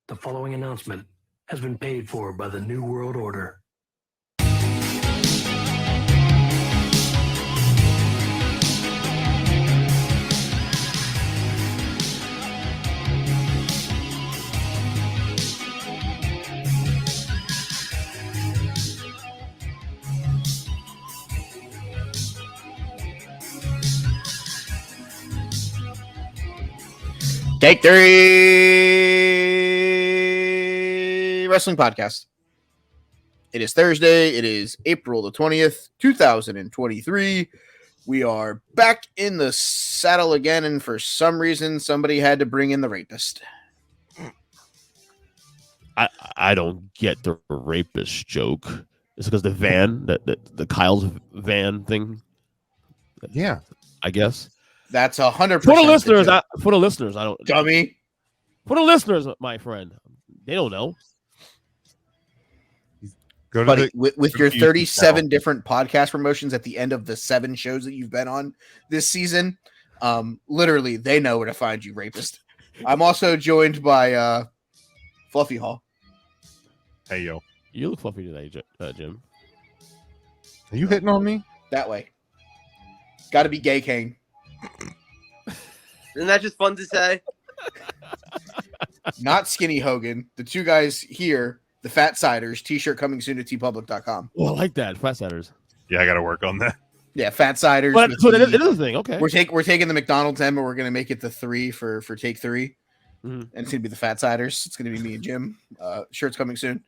The following announcement has been paid for by the New World Order. Take Three Wrestling Podcast. It is Thursday. It is April the 20th, 2023. We are back in the saddle again, and for some reason, somebody had to bring in the rapist. I don't get the rapist joke. It's because the van, the Kyle's van thing. Yeah, I guess. That's 100%. For the listeners, I don't. Dummy. For the listeners, my friend, they don't know. go to Buddy, the with go your to YouTube 37 channel. different podcast promotions at the end of the 7 shows that you've been on this season, literally, they know where to find you, rapist. I'm also joined by Fluffy Hall. Hey yo, You look fluffy today, Jim. are you hitting on me? That way. Got to be gay, Kane. Isn't that just fun to say? Not Skinny Hogan. The two guys here, the Fat Siders, t-shirt coming soon to tpublic.com. Oh, I like that. Fat Satters. Yeah, I got to work on that. Yeah, Fat Siders. But with so the- it is a thing. Okay. we're taking the McDonald's M, but we're gonna make it the 3 for take 3. Mhm. And it's gonna be the Fat Siders. It's gonna be me and Jim. Shirts coming soon.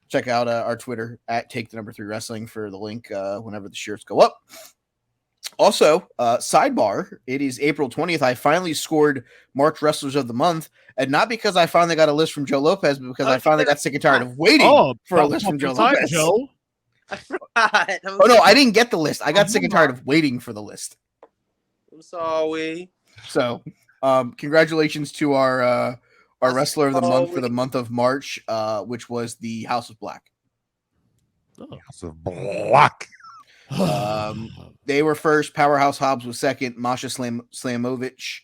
Check out our Twitter at take3 wrestling for the link whenever the shirts go up. Also, sidebar, it is April 20th. I finally scored March Wrestlers of the Month, and not because I finally got a list from Joe Lopez, but because I finally got sick and tired of waiting for a list from Joe Lopez. Joe. Oh no, I didn't get the list. I got sick and tired of waiting for the list. I'm sorry. So, congratulations to our wrestler of the month for the month of March, which was the House of Black. Oh. House of Black. They were first. Powerhouse Hobbs was second. Masha Slamovich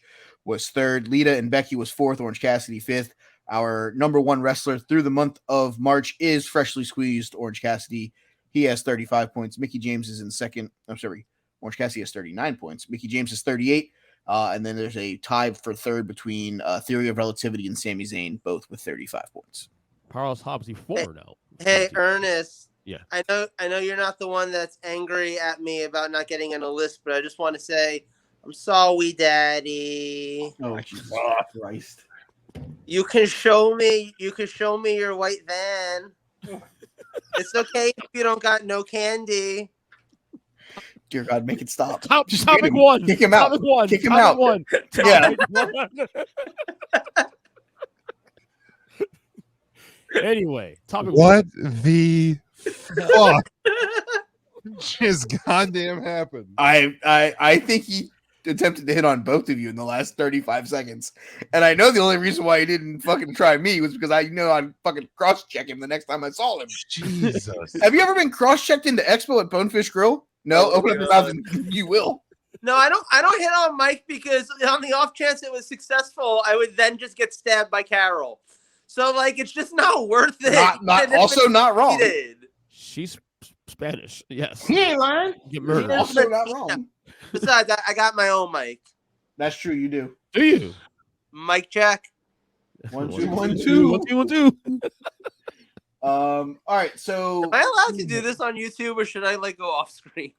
was third. Lita and Becky was fourth. Orange Cassidy fifth. Our number one wrestler through the month of March is freshly squeezed Orange Cassidy. He has 35 points. Mickey James is in second. I'm sorry. Orange Cassidy has 39 points. Mickey James is 38. And then there's a tie for third between Theory of Relativity and Sami Zayn, both with 35 points. Powerhouse Hobbs, he's 4 now. Hey, Ernest. Yeah. I know you're not the one that's angry at me about not getting on a list, but I just want to say I'm sorry, Daddy. Oh, Jesus Christ. You can show me your white van. It's okay if you don't got no candy. Dear God, make it stop. Topic hit him. one. Kick him out. Topic one. Kick him Topic out. One. Yeah. Anyway, topic What the fuck just goddamn happened? I think he attempted to hit on both of you in the last 35 seconds. And I know the only reason why he didn't fucking try me was because I know I'd fucking cross-check him the next time I saw him. Jesus. Have you ever been cross-checked into Expo at Bonefish Grill? No? Oh, Open up your mouth and you will. No, I don't hit on Mike because on the off chance it was successful, I would then just get stabbed by Carol. So like it's just not worth it. Also not wrong. She's Spanish. Yes. He ain't lying. Get murdered. Also not wrong. Besides, I got my own mic. That's true, you do. Do you? Mic check. 1 2 1 2 1 2 1 2. All right, so Am I allowed to do this on YouTube or should I like go off screen?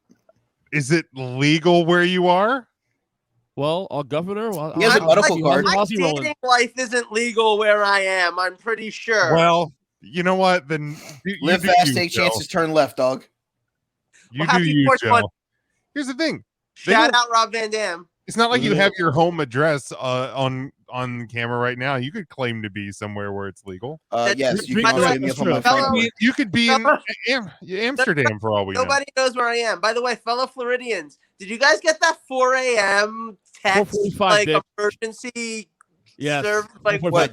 Is it legal where you are? Well, our governor. He has a medical card. My How's he rolling? dating life isn't legal where I am. I'm pretty sure. Well, you know what? Then you live do fast, you, take Joe. chances, turn left, dog. You Well, do happy you, 420. Joe. Here's the thing. Shout out Rob Van Dam. It's not like you have your home address on camera right now. You could claim to be somewhere where it's legal. Yes, you Drink can also the hit me up on extra. my Fellow- phone. You could be in Amsterdam for all we know. Nobody knows where I am. By the way, fellow Floridians, did you guys get that 4 a.m. text 4:45, like Dick. emergency Yes. service? Like 4:45, What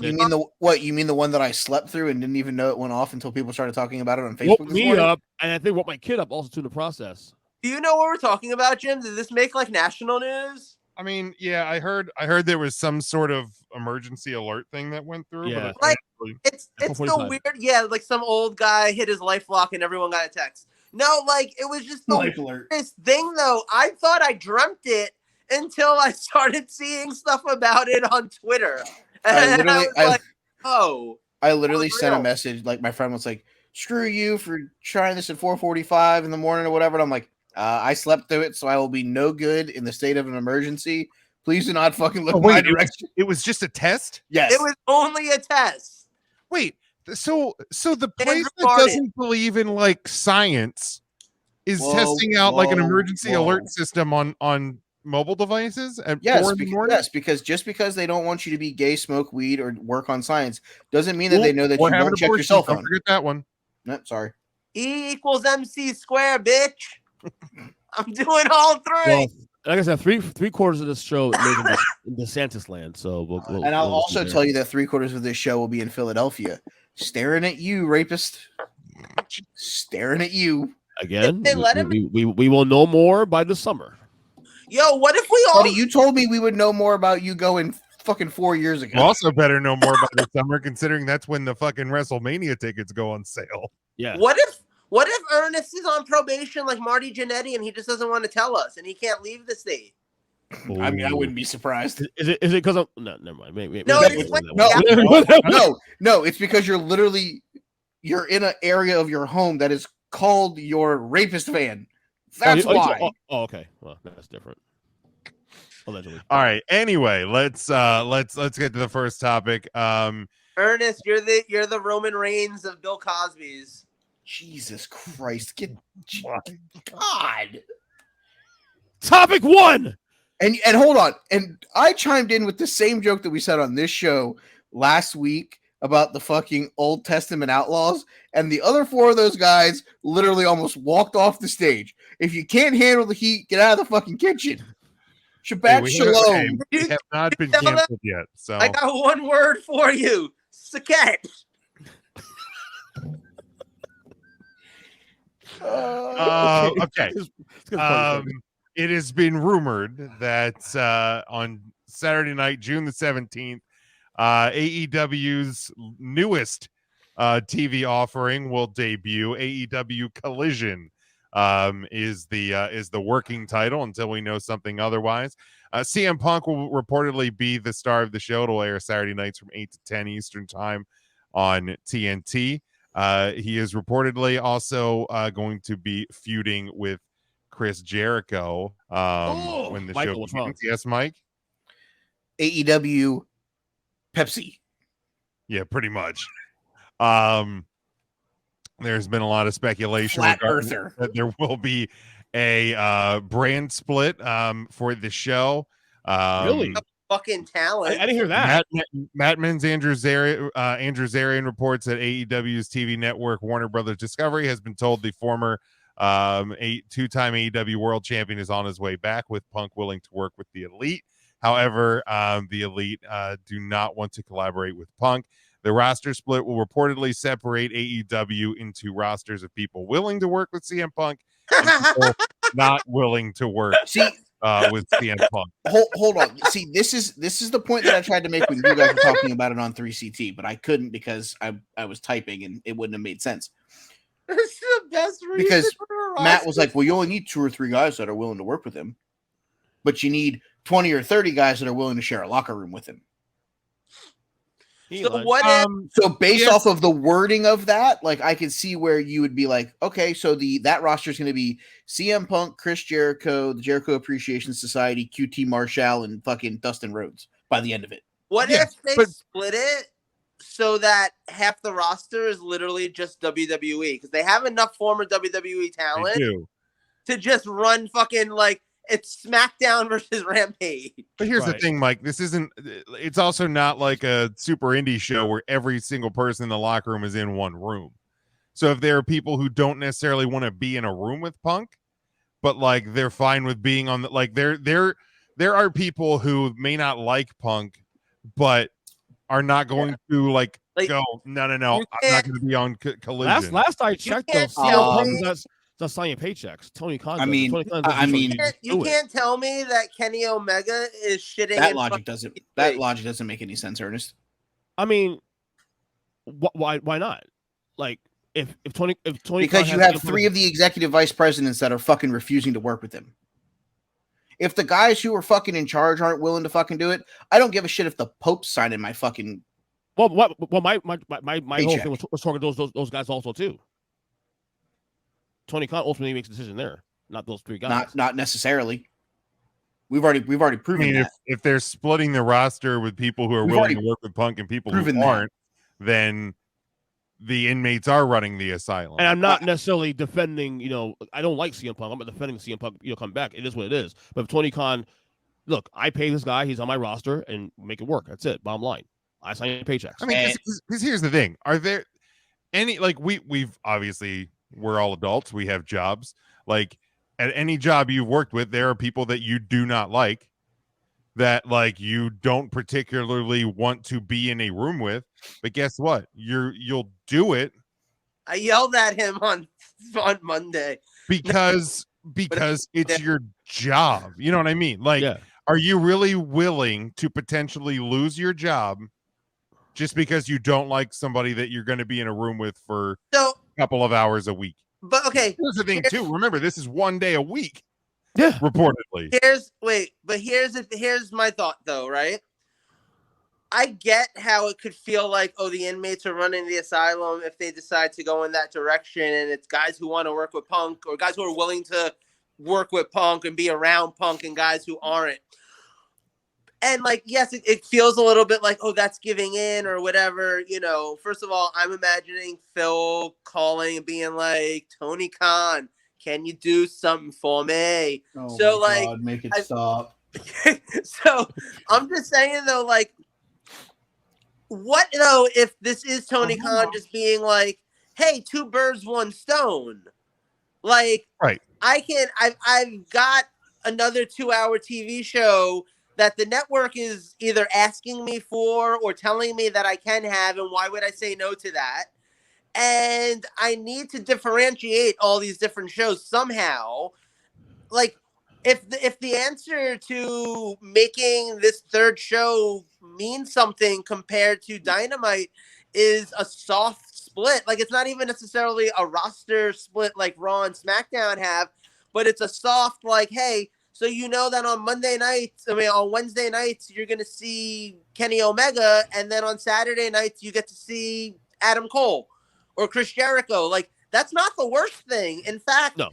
Dick. you mean the one that I slept through and didn't even know it went off until people started talking about it on Facebook Woke this me morning? up, and I think woke my kid up also to the process. do you know what we're talking about, Jim? Did this make like national news? I mean, yeah, I heard there was some sort of emergency alert thing that went through. Yeah. But I Like, it's the 4:45. weird, yeah, like some old guy hit his life lock and everyone got a text. No, like it was just the Life alert. weirdest thing though. I thought I dreamt it until I started seeing stuff about it on Twitter. And I was like, oh. I literally For sent a real. message, like my friend was like, "Screw you for trying this at 4:45 in the morning or whatever." And I'm like, I slept through it, so I will be no good in the state of an emergency. Please do not fucking look my direction. It was just a test? Yes. It was only a test. Wait, so the place Andrew that Martin. doesn't believe in like science is Whoa, testing out like an whoa, emergency whoa. alert system on mobile devices at Yes, 4 in the morning? yes, because just because they don't want you to be gay, smoke weed, or work on science doesn't mean that they know that Or you have an won't check your abortion. cell Don't phone. forget that one. No, sorry. E equals MC squared, bitch. I'm doing all three. Well, like I said, three quarters of this show live in DeSantis land. So And I'll also tell you that 3/4 of this show will be in Philadelphia, staring at you, rapist. Staring at you. again. They let him- We will know more by the summer. Yo, what if we all Buddy, you told me we would know more about you going fucking 4 years ago. You also better know more about the summer, considering that's when the fucking WrestleMania tickets go on sale. Yeah. What if Ernest is on probation like Marty Jannetty and he just doesn't want to tell us and he can't leave the state? I mean, I wouldn't be surprised. Is it because I'm no? Never mind. Maybe, No, maybe it's we'll like- do that one. No, it's because you're in an area of your home that is called your rapist van. That's why. Oh, okay. Well, that's different. Allegedly. All right. Anyway, let's get to the first topic. Ernest, you're the Roman Reigns of Bill Cosby's. Jesus Christ. God. Topic 1. And hold on. And I chimed in with the same joke that we said on this show last week about the fucking Old Testament outlaws. And the other 4 of those guys literally almost walked off the stage. If you can't handle the heat, get out of the fucking kitchen. Shabbat shalom. We have not been Tell them- canceled yet. So I got one word for you. Saket. okay. It's funny. It has been rumored that on Saturday night, June the 17th, AEW's newest TV offering will debut. AEW Collision is the working title until we know something otherwise. CM Punk will reportedly be the star of the show. It'll air Saturday nights from 8 to 10 Eastern time on TNT. He is reportedly also going to be feuding with Chris Jericho when the Michael, show begins. Yes, Mike? AEW Pepsi. Yeah, pretty much. There's been a lot of speculation Flat regarding earther. that there will be a brand split for the show. Really? Fucking talent. I didn't hear that. Matt Men's Andrew Zarian reports that AEW's TV network Warner Brothers Discovery has been told the former two-time AEW World Champion is on his way back, with Punk willing to work with the Elite. However, the Elite do not want to collaborate with Punk. The roster split will reportedly separate AEW into rosters of people willing to work with CM Punk and people not willing to work See, with CM Punk. hold on. See, this is the point that I tried to make when you guys were talking about it on 3CT, but I couldn't because I was typing and it wouldn't have made sense. This is the best reason Because for a Matt was roster. like, well, you only need 2 or 3 guys that are willing to work with him, but you need 20 or 30 guys that are willing to share a locker room with him. So what if So based off of the wording of that, like I could see where you would be like, okay, so that roster is going to be CM Punk, Chris Jericho, the Jericho Appreciation Society, QT Marshall, and fucking Dustin Rhodes by the end of it. if they split it so that half the roster is literally just WWE? Because they have enough former WWE talent to just run fucking like it's SmackDown versus Rampage. But here's the thing, Mike. It's also not like a super indie show where every single person in the locker room is in one room. So if there are people who don't necessarily want to be in a room with Punk, but like they're fine with being on the, like there are people who may not like Punk, but are not going to like go, no, I'm not going to be on Collision. Last I checked, though, CM Punk that's signing paychecks. Tony Khan. You can't tell me that Kenny Omega is shitting. That logic doesn't make any sense, Ernest. I mean, Why not? Like if Tony because Khan you has have 3 of the executive vice presidents that are fucking refusing to work with him. If the guys who are fucking in charge aren't willing to fucking do it, I don't give a shit if the Pope's signing my fucking. Well, my whole Paycheck. thing was talking to those guys also too. Tony Khan ultimately makes a decision there, not those 3 guys. Not necessarily. We've already proven that. If they're splitting the roster with people who are willing to work with Punk and people who aren't, then the inmates are running the asylum. And I'm not necessarily defending, I don't like CM Punk. I'm not defending CM Punk, come back. It is what it is. But if Tony Khan, look, I pay this guy, he's on my roster, and make it work. That's it. Bottom line. I sign paychecks. I mean, because here's the thing. Are there any, like, we've obviously, we're all adults. We have jobs. Like, at any job you've worked with, there are people that you do not like, that like you don't particularly want to be in a room with. But guess what? You'll do it. I yelled at him on Monday because it's your job. You know what I mean? Like, Are you really willing to potentially lose your job just because you don't like somebody that you're going to be in a room with for a couple of hours a week? But okay, here's the thing too. Remember, this is 1 day a week. Yeah, reportedly. Here's my thought though, right? I get how it could feel like, oh, the inmates are running the asylum if they decide to go in that direction, and it's guys who want to work with Punk or guys who are willing to work with Punk and be around Punk and guys who aren't. And like, yes, it feels a little bit like, oh, that's giving in or whatever. First of all, I'm imagining Phil calling and being like, Tony Khan, can you do something for me? Oh, so my like, God, make it stop. So I'm just saying though, like, what though if this is Tony Khan just being like, hey, 2 birds, 1 stone? Like, right. I've got another 2-hour TV show that the network is either asking me for or telling me that I can have, and why would I say no to that? And I need to differentiate all these different shows somehow. Like, if the answer to making this 3rd show mean something compared to Dynamite is a soft split, like it's not even necessarily a roster split like Raw and SmackDown have, but it's a soft like, hey, so that on Wednesday nights, you're going to see Kenny Omega, and then on Saturday nights, you get to see Adam Cole or Chris Jericho. Like, that's not the worst thing. In fact, no.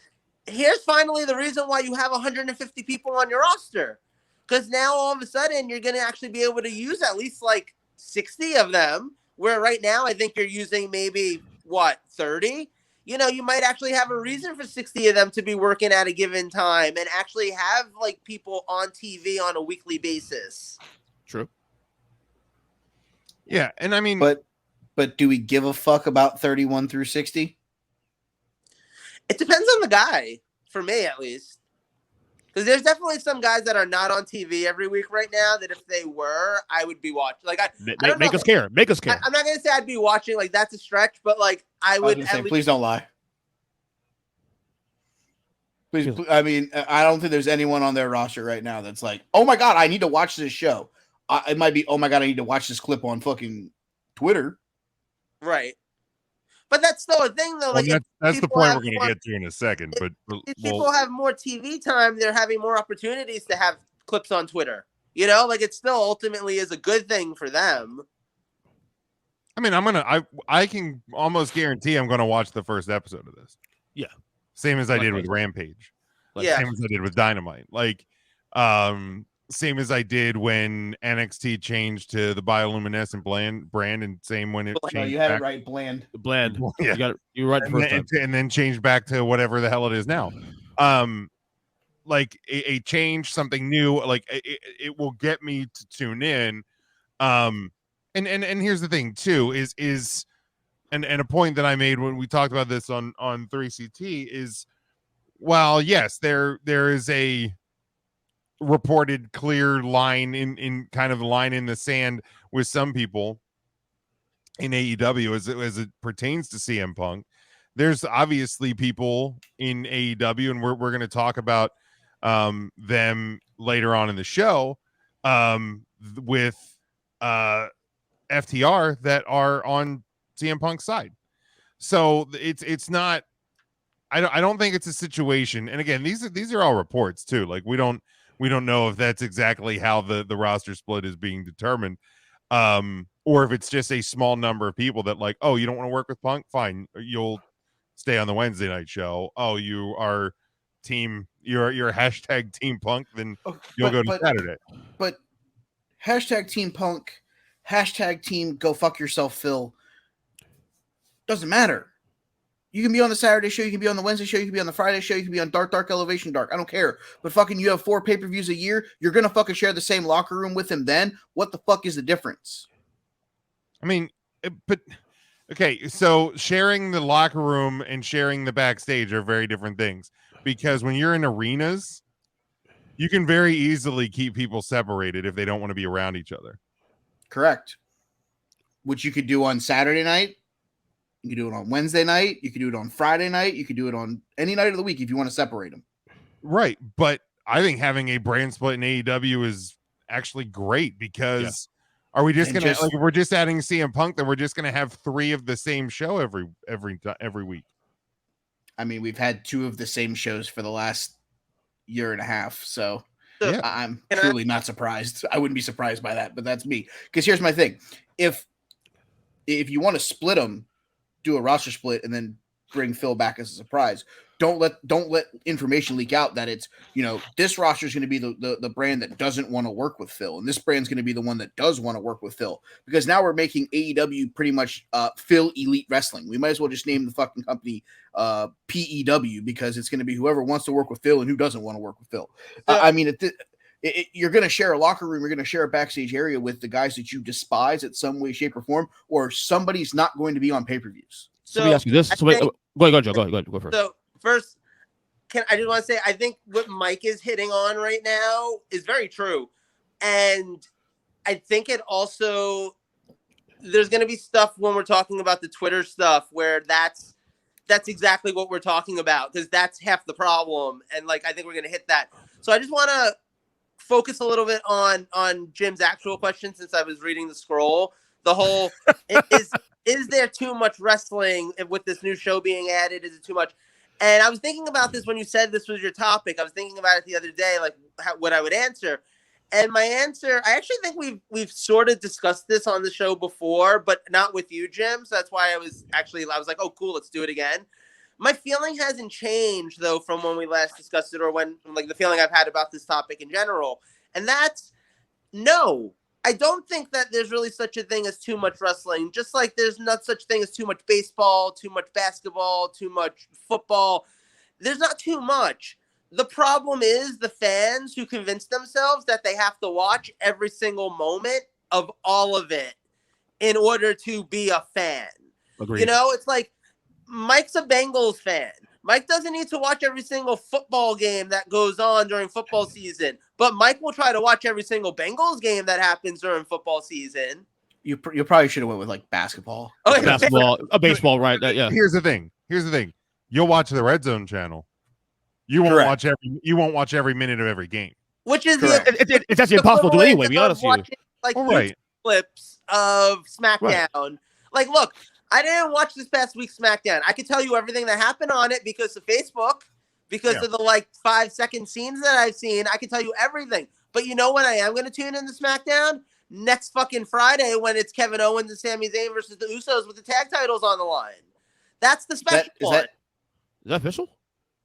Here's finally the reason why you have 150 people on your roster. Because now all of a sudden, you're going to actually be able to use at least like 60 of them, where right now I think you're using maybe, 30? You might actually have a reason for 60 of them to be working at a given time and actually have like people on TV on a weekly basis. True. Yeah, and I mean, but do we give a fuck about 31 through 60? It depends on the guy, for me at least. Because there's definitely some guys that are not on TV every week right now that if they were, I would be watching. Like, make us care. Make us care. I'm not gonna say I'd be watching. Like, that's a stretch, but like I would. Please don't lie. Please, I mean, I don't think there's anyone on their roster right now that's like, oh my God, I need to watch this show. It might be, oh my God, I need to watch this clip on fucking Twitter. Right. But that's still a thing, though. Like, that's the point we're going to get to in a second. But if people have more TV time, they're having more opportunities to have clips on Twitter. Like, it still ultimately is a good thing for them. I mean, I can almost guarantee I'm going to watch the first episode of this. Yeah. Same as I did with Rampage. Same as I did with Dynamite. Like, same as I did when NXT changed to the bioluminescent brand, and same when it changed. No, you had it right, bland. Yeah. You were right the first time. And then changed back to whatever the hell it is now. Like a change, something new, like it will get me to tune in. And here's the thing too, is a point that I made when we talked about this on 3CT is, well, yes, there is a reported clear line in kind of a line in the sand with some people in AEW as it pertains to CM Punk. There's obviously people in AEW, and we're going to talk about them later on in the show with FTR that are on CM Punk's side. So it's not. I don't think it's a situation. And again, these are all reports too. Like we don't know if that's exactly how the roster split is being determined, or if it's just a small number of people that like, oh, you don't want to work with Punk, fine, you'll stay on the Wednesday night show. Oh, you are you're hashtag Team Punk, then you'll go to Saturday. But hashtag Team Punk, hashtag Team Go Fuck Yourself, Phil. Doesn't matter. You can be on the Saturday show, you can be on the Wednesday show, you can be on the Friday show, you can be on Dark Elevation Dark. I don't care. But fucking you have 4 pay-per-views a year, you're gonna fucking share the same locker room with him then? What the fuck is the difference? I mean, but okay, so sharing the locker room and sharing the backstage are very different things, because when you're in arenas, you can very easily keep people separated if they don't want to be around each other. Correct. Which you could do on Saturday night. You can do it on Wednesday night. You can do it on Friday night. You can do it on any night of the week if you want to separate them. Right. But I think having a brand split in AEW is actually great, because are we just going to, like, if we're just adding CM Punk, then we're just going to have 3 of the same show every week. I mean, we've had 2 of the same shows for the last year and a half. So yeah. I'm truly not surprised. I wouldn't be surprised by that, but that's me. Because here's my thing. If you want to split them, do a roster split and then bring Phil back as a surprise. Don't let information leak out that it's, this roster is going to be the brand that doesn't want to work with Phil, and this brand's going to be the one that does want to work with Phil, because now we're making AEW pretty much Phil Elite Wrestling. We might as well just name the fucking company PEW, because it's going to be whoever wants to work with Phil and who doesn't want to work with Phil. I mean, you're going to share a locker room, you're going to share a backstage area with the guys that you despise in some way, shape, or form, or somebody's not going to be on pay-per-views. So let me ask you this. Go ahead, Joe. Go ahead. Go first. So first, I just want to say, I think what Mike is hitting on right now is very true. And I think it also, there's going to be stuff when we're talking about the Twitter stuff where that's exactly what we're talking about, because that's half the problem. And like, I think we're going to hit that. So I just want to focus a little bit on Jim's actual question, since I was reading the scroll. The whole is there too much wrestling with this new show being added? Is it too much? And I was thinking about this when you said this was your topic. I was thinking about it the other day, like what I would answer. And my answer, I actually think we've sort of discussed this on the show before, but not with you, Jim. So that's why I was like, oh, cool, let's do it again. My feeling hasn't changed, though, from when we last discussed it, or when, like, the feeling I've had about this topic in general. And that's, no, I don't think that there's really such a thing as too much wrestling, just like there's not such thing as too much baseball, too much basketball, too much football. There's not too much. The problem is the fans who convince themselves that they have to watch every single moment of all of it in order to be a fan. Agreed. It's like, Mike's a Bengals fan. Mike doesn't need to watch every single football game that goes on during football season, but Mike will try to watch every single Bengals game that happens during football season. You probably should have went with like basketball. Oh, basketball, a baseball, right? Yeah. Here's the thing. You'll watch the Red Zone channel. You won't watch every minute of every game. Which is it's actually impossible to do anyway. Be honest with you. Like right. Clips of SmackDown. Right. Like, look, I didn't watch this past week's SmackDown. I could tell you everything that happened on it because of Facebook, because of the 5-second scenes that I've seen. I can tell you everything. But you know when I am going to tune into SmackDown? Next fucking Friday, when it's Kevin Owens and Sami Zayn versus the Usos with the tag titles on the line. That's the special one. Is that official?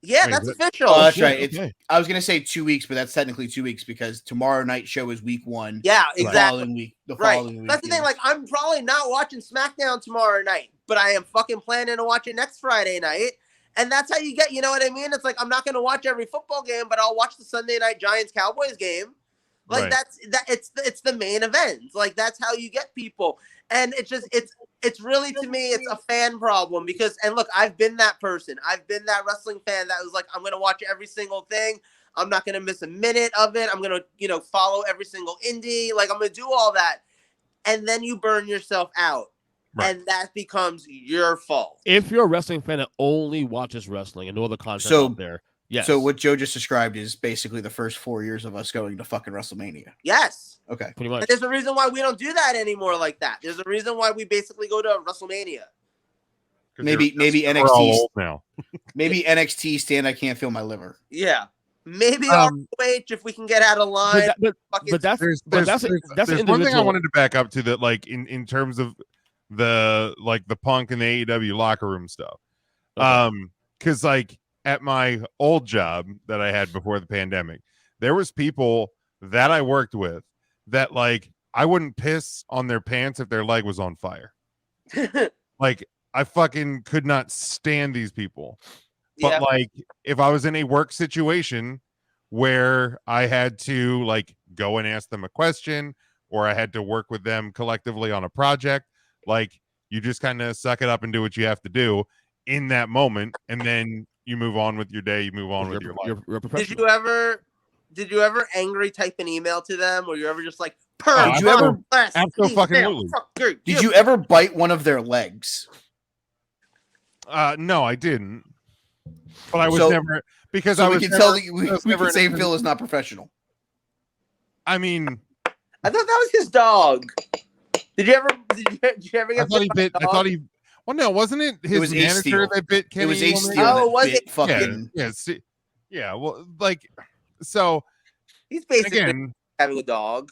Yeah, that's official. Oh, that's right. Okay. I was going to say 2 weeks, but that's technically 2 weeks because tomorrow night show is week 1. Yeah, exactly. The following week. That's the thing. Like, I'm probably not watching SmackDown tomorrow night, but I am fucking planning to watch it next Friday night. And that's how you get, you know what I mean? It's like, I'm not going to watch every football game, but I'll watch the Sunday night Giants-Cowboys game. Like, it's the main event. Like, that's how you get people. And it's really, to me, it's a fan problem because, and look, I've been that person. I've been that wrestling fan that was like, I'm going to watch every single thing. I'm not going to miss a minute of it. I'm going to, follow every single indie. Like, I'm going to do all that. And then you burn yourself out. Right. And that becomes your fault. If you're a wrestling fan that only watches wrestling and no other content out there. Yes. So what Joe just described is basically the first 4 years of us going to fucking WrestleMania. Yes. Okay. Pretty much. And there's a reason why we don't do that anymore like that. There's a reason why we basically go to WrestleMania. Maybe we're all NXT old now. Maybe NXT stand I can't feel my liver. Yeah. Maybe Um, ROH if we can get out of line. But that's there's an one thing I individual. wanted to back up to that, like in terms of the Punk and the AEW locker room stuff. Okay. Because like at my old job that I had before the pandemic, there was people that I worked with that like I wouldn't piss on their pants if their leg was on fire. Like I fucking could not stand these people. But Yeah. like if I was in a work situation where I had to like go and ask them a question or I had to work with them collectively on a project, like you just kind of suck it up and do what you have to do in that moment, and then you move on with your day, you move on with your life. You're a Did professional. you ever angry type an email to them, or you ever just like Did you ever Absolutely. Did you ever bite one of their legs? No, I didn't. But I was So- never because So I we was can never, tell that we never can say in- Phil is not professional. I mean, I thought that was his dog. Did you ever get I thought he bit bit. by a I thought dog? he. Well, no, wasn't it his was Ace manager Steel. that bit Kenny? It was Ace Omega? Steel Oh, that was bit it? fucking. Yeah. Well, like so He's basically again. having a dog.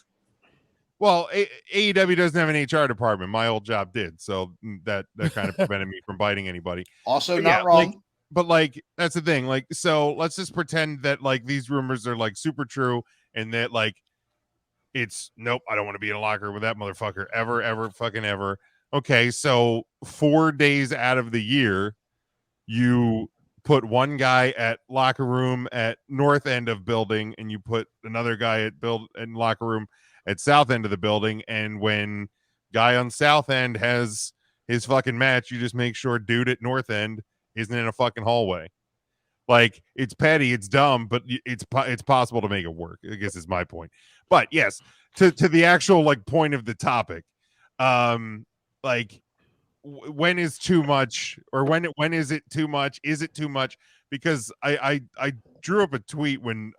Well, AEW doesn't have an HR department. My old job did, so that kind of prevented me from biting anybody. Also But not yeah, wrong. like, but like that's the thing. Like, so let's just pretend that like these rumors are like super true, and that like it's nope. I don't want to be in a locker room with that motherfucker ever, fucking ever. Okay, so 4 days out of the year, you put one guy at locker room at north end of building, and you put another guy at locker room at south end of the building. And when guy on south end has his fucking match, you just make sure dude at north end isn't in a fucking hallway. Like it's petty, it's dumb, but it's possible to make it work, I guess is my point. But yes, to the actual like point of the topic, like when is too much, or when is it too much? Is it too much? Because I drew up a tweet when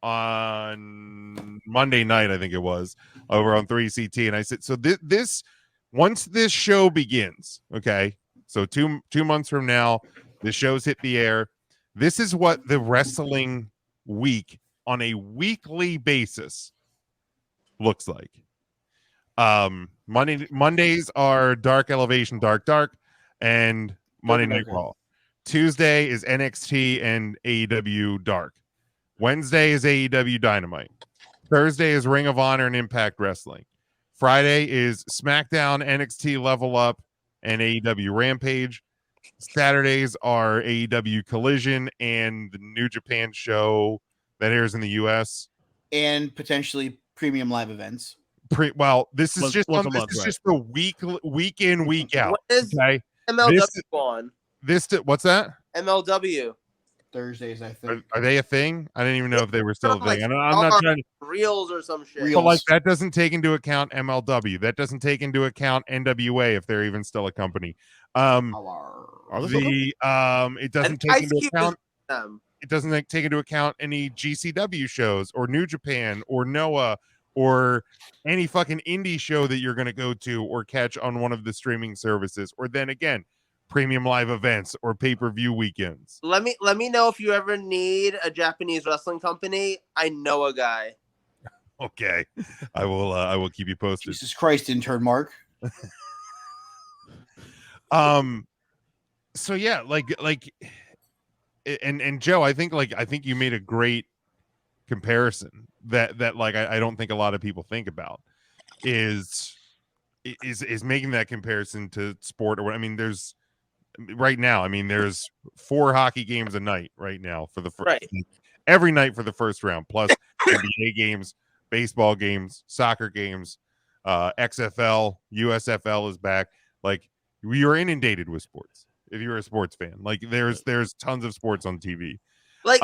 on Monday night, I think it was, over on 3CT, and I said, so this once this show begins, okay, so two months from now, the show's hit the air. This is what the wrestling week on a weekly basis looks like. Mondays are Dark Elevation, Dark, and Monday Night Raw. Tuesday is NXT and AEW Dark. Wednesday is AEW Dynamite. Thursday is Ring of Honor and Impact Wrestling. Friday is SmackDown, NXT Level Up, and AEW Rampage. Saturdays are AEW Collision and the New Japan show that airs in the US, and potentially premium live events. This is just the week in, week out. What is okay, MLW on? What's that? MLW. Thursdays, I think. Are they a thing? I didn't even know if they were still a Like thing. I'm not trying to reels or some shit. But like that doesn't take into account MLW. That doesn't take into account NWA if they're even still a company. It doesn't take into account. It doesn't take into account any GCW shows or New Japan or Noah or any fucking indie show that you're going to go to or catch on one of the streaming services, or then again, premium live events or pay-per-view weekends. Let me know if you ever need a Japanese wrestling company. I know a guy. Okay, I will keep you posted. Jesus Christ, intern Mark. So yeah, like and Joe, I think you made a great comparison that like I don't think a lot of people think about is making that comparison to sport. Or I mean, there's 4 hockey games a night right now for the first every night for the first round, plus NBA games, baseball games, soccer games, XFL, USFL is back. Like we are inundated with sports. If you're a sports fan, like there's tons of sports on TV. Like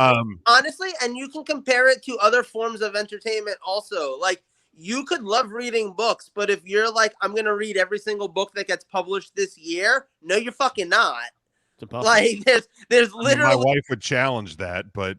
honestly, and you can compare it to other forms of entertainment also. Like you could love reading books, but if you're like, I'm gonna read every single book that gets published this year, no, you're fucking not. Like there's literally my wife would challenge that, but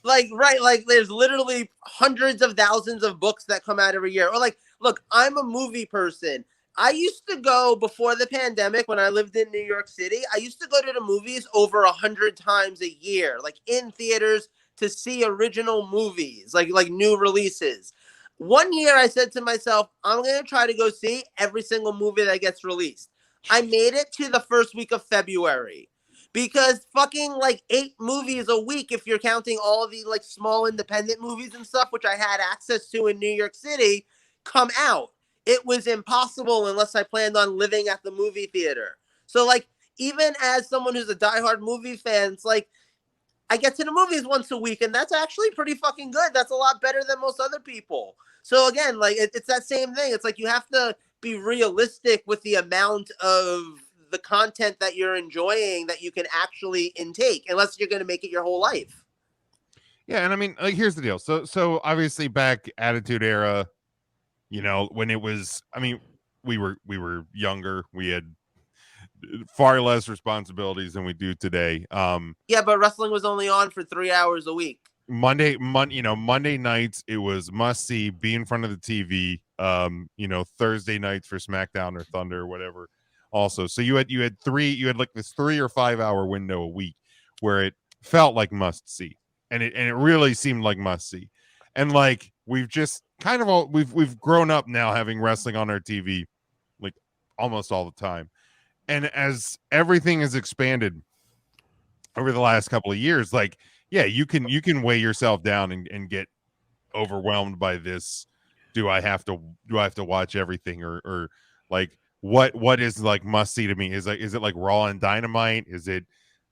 right, like there's literally hundreds of thousands of books that come out every year. Or like, look, I'm a movie person. I used to go before the pandemic when I lived in New York City. I used to go to the movies over 100 times a year, like in theaters to see original movies, like new releases. One year I said to myself, I'm going to try to go see every single movie that gets released. I made it to the first week of February because fucking like 8 movies a week, if you're counting all the like small independent movies and stuff, which I had access to in New York City, come out. It was impossible unless I planned on living at the movie theater. So like, even as someone who's a diehard movie fan, it's like, I get to the movies once a week, and that's actually pretty fucking good. That's a lot better than most other people. So again, like it's that same thing. It's like you have to be realistic with the amount of the content that you're enjoying that you can actually intake, unless you're going to make it your whole life. Yeah, and I mean, like, here's the deal. So obviously back Attitude Era, you know, when it was, I mean, we were younger. We had far less responsibilities than we do today. Yeah, but wrestling was only on for 3 hours a week. Monday nights it was must see, be in front of the TV. Thursday nights for SmackDown or Thunder or whatever. Also, so you had like this 3 or 5 hour window a week where it felt like must see, and it really seemed like must see. And like we've just kind of we've grown up now having wrestling on our TV like almost all the time. And as everything has expanded over the last couple of years, like, yeah, you can weigh yourself down and get overwhelmed by this. Do I have to watch everything, or like what is like must see to me? Is it like Raw and Dynamite? Is it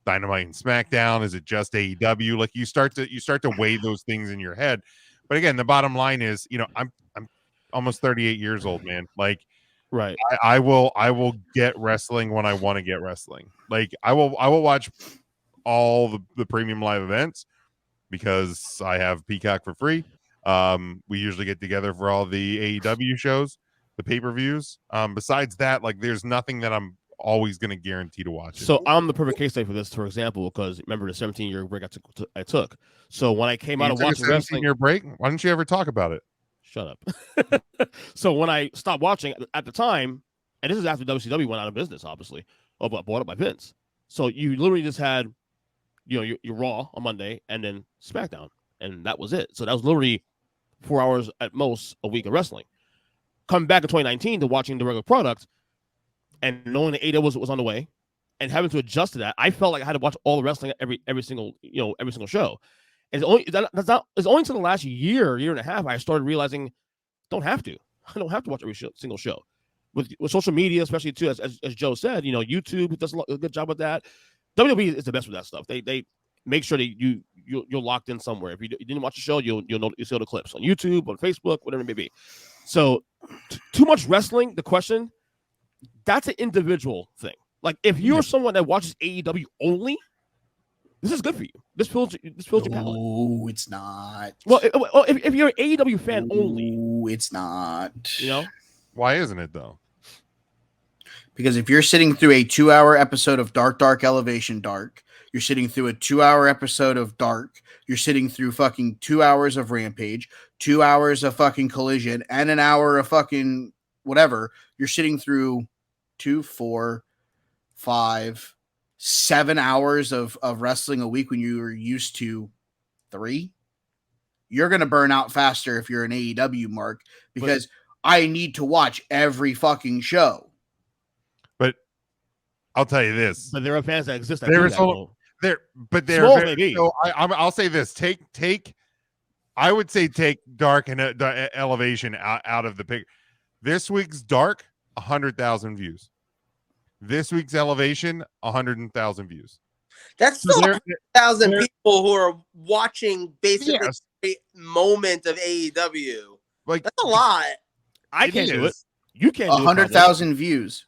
Dynamite and SmackDown? Is it just AEW? Like you start to weigh those things in your head. But again, the bottom line is, I'm almost 38 years old, man. Like, right. I will get wrestling when I want to get wrestling. Like I will watch all the premium live events because I have Peacock for free. We usually get together for all the AEW shows, the pay-per-views. Besides that, like there's nothing that I'm always going to guarantee to watch. So I'm the perfect case study for this, for example, because remember the 17-year break I took. So when I came out of watching wrestling, 17-year break, why didn't you ever talk about it? Shut up. So when I stopped watching at the time, and this is after WCW went out of business, obviously, but bought up by Vince. So you literally just had, your Raw on Monday and then SmackDown, and that was it. So that was literally 4 hours at most a week of wrestling. Coming back in 2019 to watching the regular product, and knowing that AEW was on the way, and having to adjust to that, I felt like I had to watch all the wrestling every single show. And it's only until the last year and a half I started realizing I don't have to watch every single show. With social media, especially too, as Joe said, YouTube does a good job with that. WWE is the best with that stuff. They make sure that you're locked in somewhere. If you didn't watch the show, you'll see the clips on YouTube, on Facebook, whatever it may be. So too much wrestling. The question, that's an individual thing. Like if you're someone that watches AEW only, this is good for you. This fills your palate. Oh, it's not. Well, if you're an AEW fan only, it's not. Why isn't it though? Because if you're sitting through a 2-hour episode of Dark Elevation Dark, you're sitting through a 2-hour episode of Dark, you're sitting through fucking 2 hours of Rampage, 2 hours of fucking Collision, and an hour of fucking whatever, you're sitting through 2, 4, 5, 7 hours of wrestling a week when you were used to 3. You're going to burn out faster if you're an AEW mark, because I need to watch every fucking show. But I'll tell you this. But there are fans that exist. I'll say this. I would say take Dark and Elevation out of the pic. This week's Dark, 100,000 views. This week's Elevation, 100,000 views. That's still 100,000 people who are watching basically every moment of AEW. Like that's a lot. I can't do it. You can't. 100,000 views.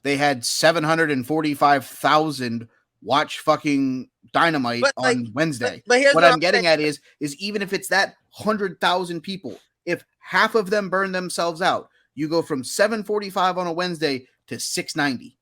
They had 745,000 watch fucking Dynamite on Wednesday. But here's what I'm getting at is even if it's that 100,000 people, if half of them burn themselves out, you go from 745 on a Wednesday to 690.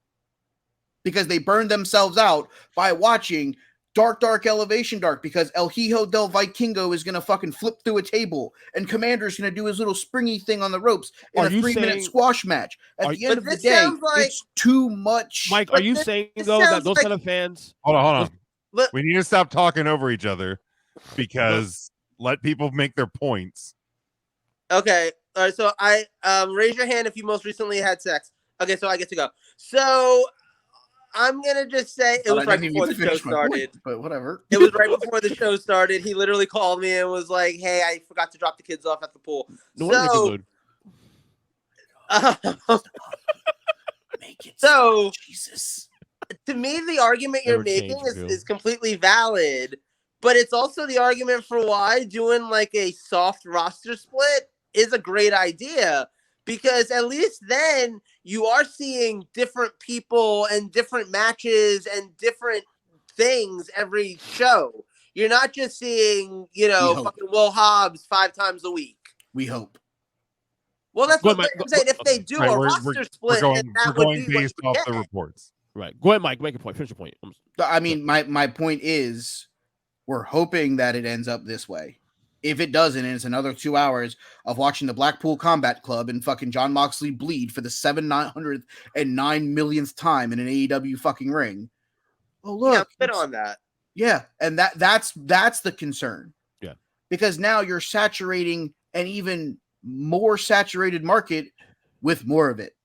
Because they burned themselves out by watching dark elevation dark because El Hijo del Vikingo is going to fucking flip through a table and Commander's going to do his little springy thing on the ropes in a 3-minute squash match. At the end of the day, it's too much. Mike, are you saying, though, that those kind of fans... Hold on. We need to stop talking over each other because let people make their points. Okay. All right. So I raise your hand if you most recently had sex. Okay. So I get to go. So I'm going to just say it was right before the show started. But whatever. It was right before the show started. He literally called me and was like, hey, I forgot to drop the kids off at the pool. Make it so Jesus. To me, the argument you're making is completely valid, but it's also the argument for why doing like a soft roster split is a great idea, because at least then you are seeing different people and different matches and different things every show. You're not just seeing, fucking Will Hobbs 5 times a week. We hope. Well, that's what I'm saying. If they do a roster split, we're going based off the reports. Right. Go ahead, Mike. Make a point. Finish your point. I mean, my point is we're hoping that it ends up this way. If it doesn't, and it's another 2 hours of watching the Blackpool Combat Club and fucking Jon Moxley bleed for the 709 millionth time in an AEW fucking ring. Oh, look. Yeah, fit on that. Yeah, and that's the concern. Yeah. Because now you're saturating an even more saturated market with more of it.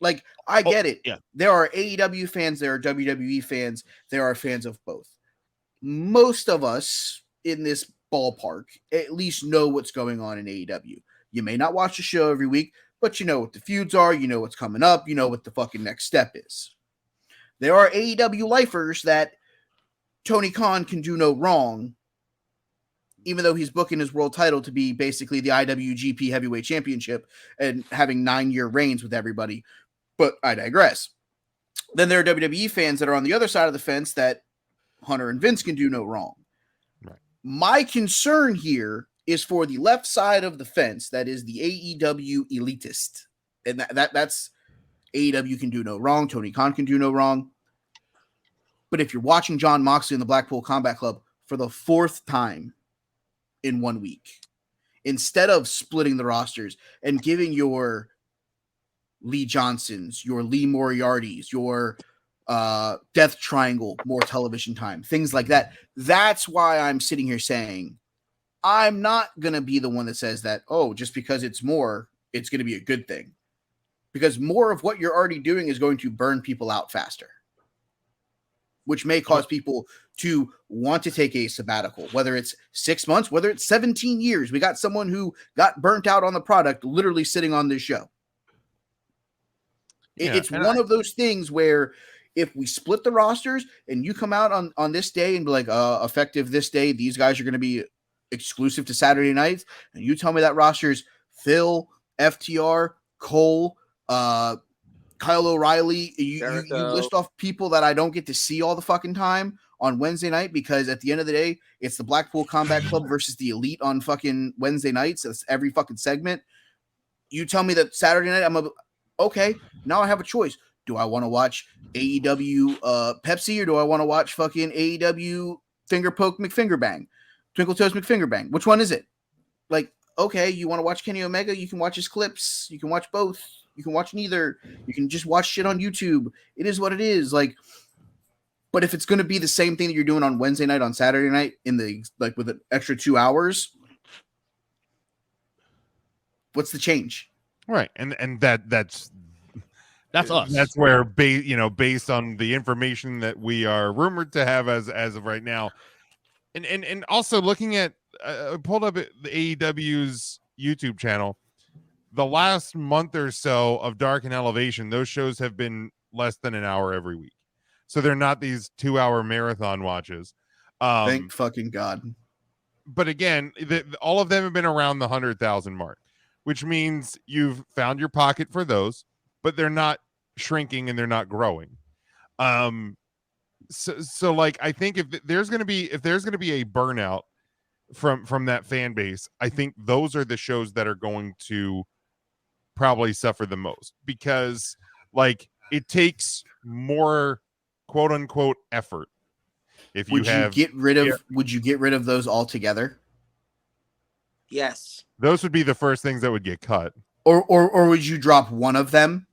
Like, I get it. Yeah. There are AEW fans, there are WWE fans, there are fans of both. Most of us in this ballpark at least know what's going on in AEW. You may not watch the show every week, but you know what the feuds are, you know what's coming up, you know what the fucking next step is. There are AEW lifers that Tony Khan can do no wrong, even though he's booking his world title to be basically the IWGP Heavyweight Championship and having 9-year reigns with everybody. But I digress. Then there are WWE fans that are on the other side of the fence that Hunter and Vince can do no wrong. Right. My concern here is for the left side of the fence, that is the AEW elitist. And that's AEW can do no wrong. Tony Khan can do no wrong. But if you're watching Jon Moxley in the Blackpool Combat Club for the 4th time in 1 week, instead of splitting the rosters and giving your Lee Johnsons, your Lee Moriartys, your Death Triangle more television time, things like that. That's why I'm sitting here saying I'm not going to be the one that says that, oh, just because it's more, it's going to be a good thing. Because more of what you're already doing is going to burn people out faster, which may cause people to want to take a sabbatical, whether it's 6 months, whether it's 17 years. We got someone who got burnt out on the product literally sitting on this show. Yeah, it's one of those things where if we split the rosters and you come out on this day and be like, effective this day, these guys are going to be exclusive to Saturday nights, and you tell me that roster's Phil, FTR, Cole, Kyle O'Reilly, you list off people that I don't get to see all the fucking time on Wednesday night, because at the end of the day, it's the Blackpool Combat Club versus the Elite on fucking Wednesday nights. That's every fucking segment. You tell me that Saturday night, okay, now I have a choice. Do I want to watch AEW Pepsi, or do I want to watch fucking AEW Finger Poke McFingerbang, Twinkle Toes McFingerbang? Which one is it? Like, okay, you want to watch Kenny Omega? You can watch his clips. You can watch both. You can watch neither. You can just watch shit on YouTube. It is what it is. Like, but if it's going to be the same thing that you're doing on Wednesday night, on Saturday night, with an extra 2 hours, what's the change? Right, and that's us. That's where, based on the information that we are rumored to have as of right now, and also looking at, I pulled up the AEW's YouTube channel. The last month or so of Dark and Elevation, those shows have been less than an hour every week, so they're not these 2-hour marathon watches. Thank fucking God. But again, all of them have been around the 100,000 mark, which means you've found your pocket for those, but they're not shrinking and they're not growing. So like, I think if there's going to be a burnout from that fan base, I think those are the shows that are going to probably suffer the most, because like it takes more quote unquote effort If would have, you get rid of? Would you get rid of those altogether? Yes. those would be the first things that would get cut. Or would you drop one of them?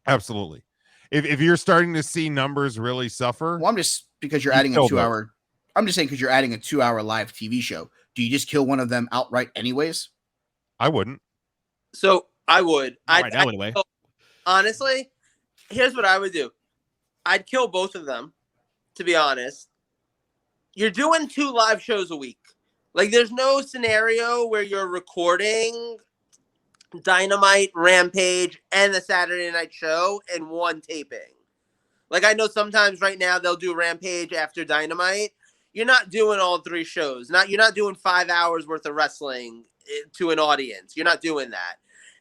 Absolutely. If you're starting to see numbers really suffer, Well, I'm just because you're You adding a kill 2 those. hour. I'm just saying because you're adding a 2 hour live TV show. Do you just kill one of them outright, anyways? I wouldn't. So I would. Not right now, anyway. Honestly, here's what I would do. I'd kill both of them, to be honest. You're doing 2 live shows a week. Like, there's no scenario where you're recording Dynamite, Rampage, and the Saturday night show in one taping. Like, I know sometimes right now they'll do Rampage after Dynamite. You're not doing all 3 shows. You're not doing 5 hours worth of wrestling to an audience. You're not doing that.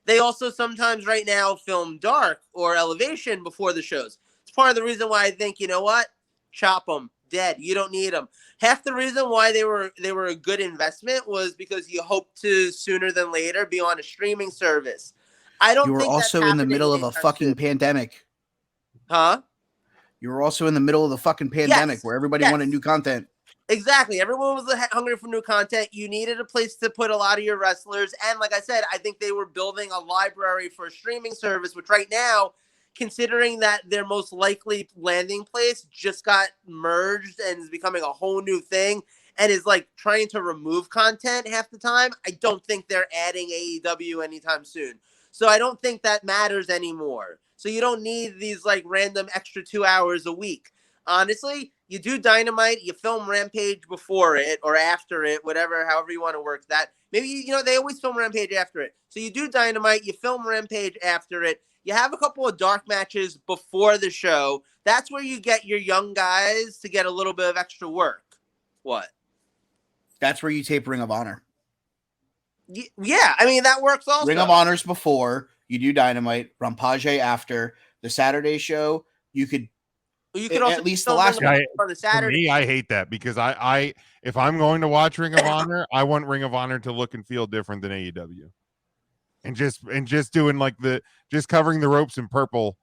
They also sometimes right now film Dark or Elevation before the shows. It's part of the reason why I think, you know what? Chop them. Dead. You don't need them. Half the reason why they were a good investment was because you hope to sooner than later be on a streaming service. I don't You were think that's also in the happening middle of a anytime fucking soon. pandemic. Huh? You were also in the middle of the fucking pandemic where everybody wanted new content. Exactly. Everyone was hungry for new content. You needed a place to put a lot of your wrestlers. And like I said, I think they were building a library for a streaming service, which right now, considering that their most likely landing place just got merged and is becoming a whole new thing and is like trying to remove content half the time, I don't think they're adding AEW anytime soon. So I don't think that matters anymore. So you don't need these like random extra 2 hours a week. Honestly, you do Dynamite, you film Rampage before it or after it, however you want to work that. Maybe, they always film Rampage after it. So you do Dynamite, you film Rampage after it. You have a couple of dark matches before the show. That's where you get your young guys to get a little bit of extra work. What? That's where you tape Ring of Honor. Yeah, I mean, that works also. Ring of Honor's before, you do Dynamite, Rampage after. The Saturday show, you could also at least the last one on the Saturday. For me, I hate that because I if I'm going to watch Ring of Honor, I want Ring of Honor to look and feel different than AEW. And just doing like just covering the ropes in purple,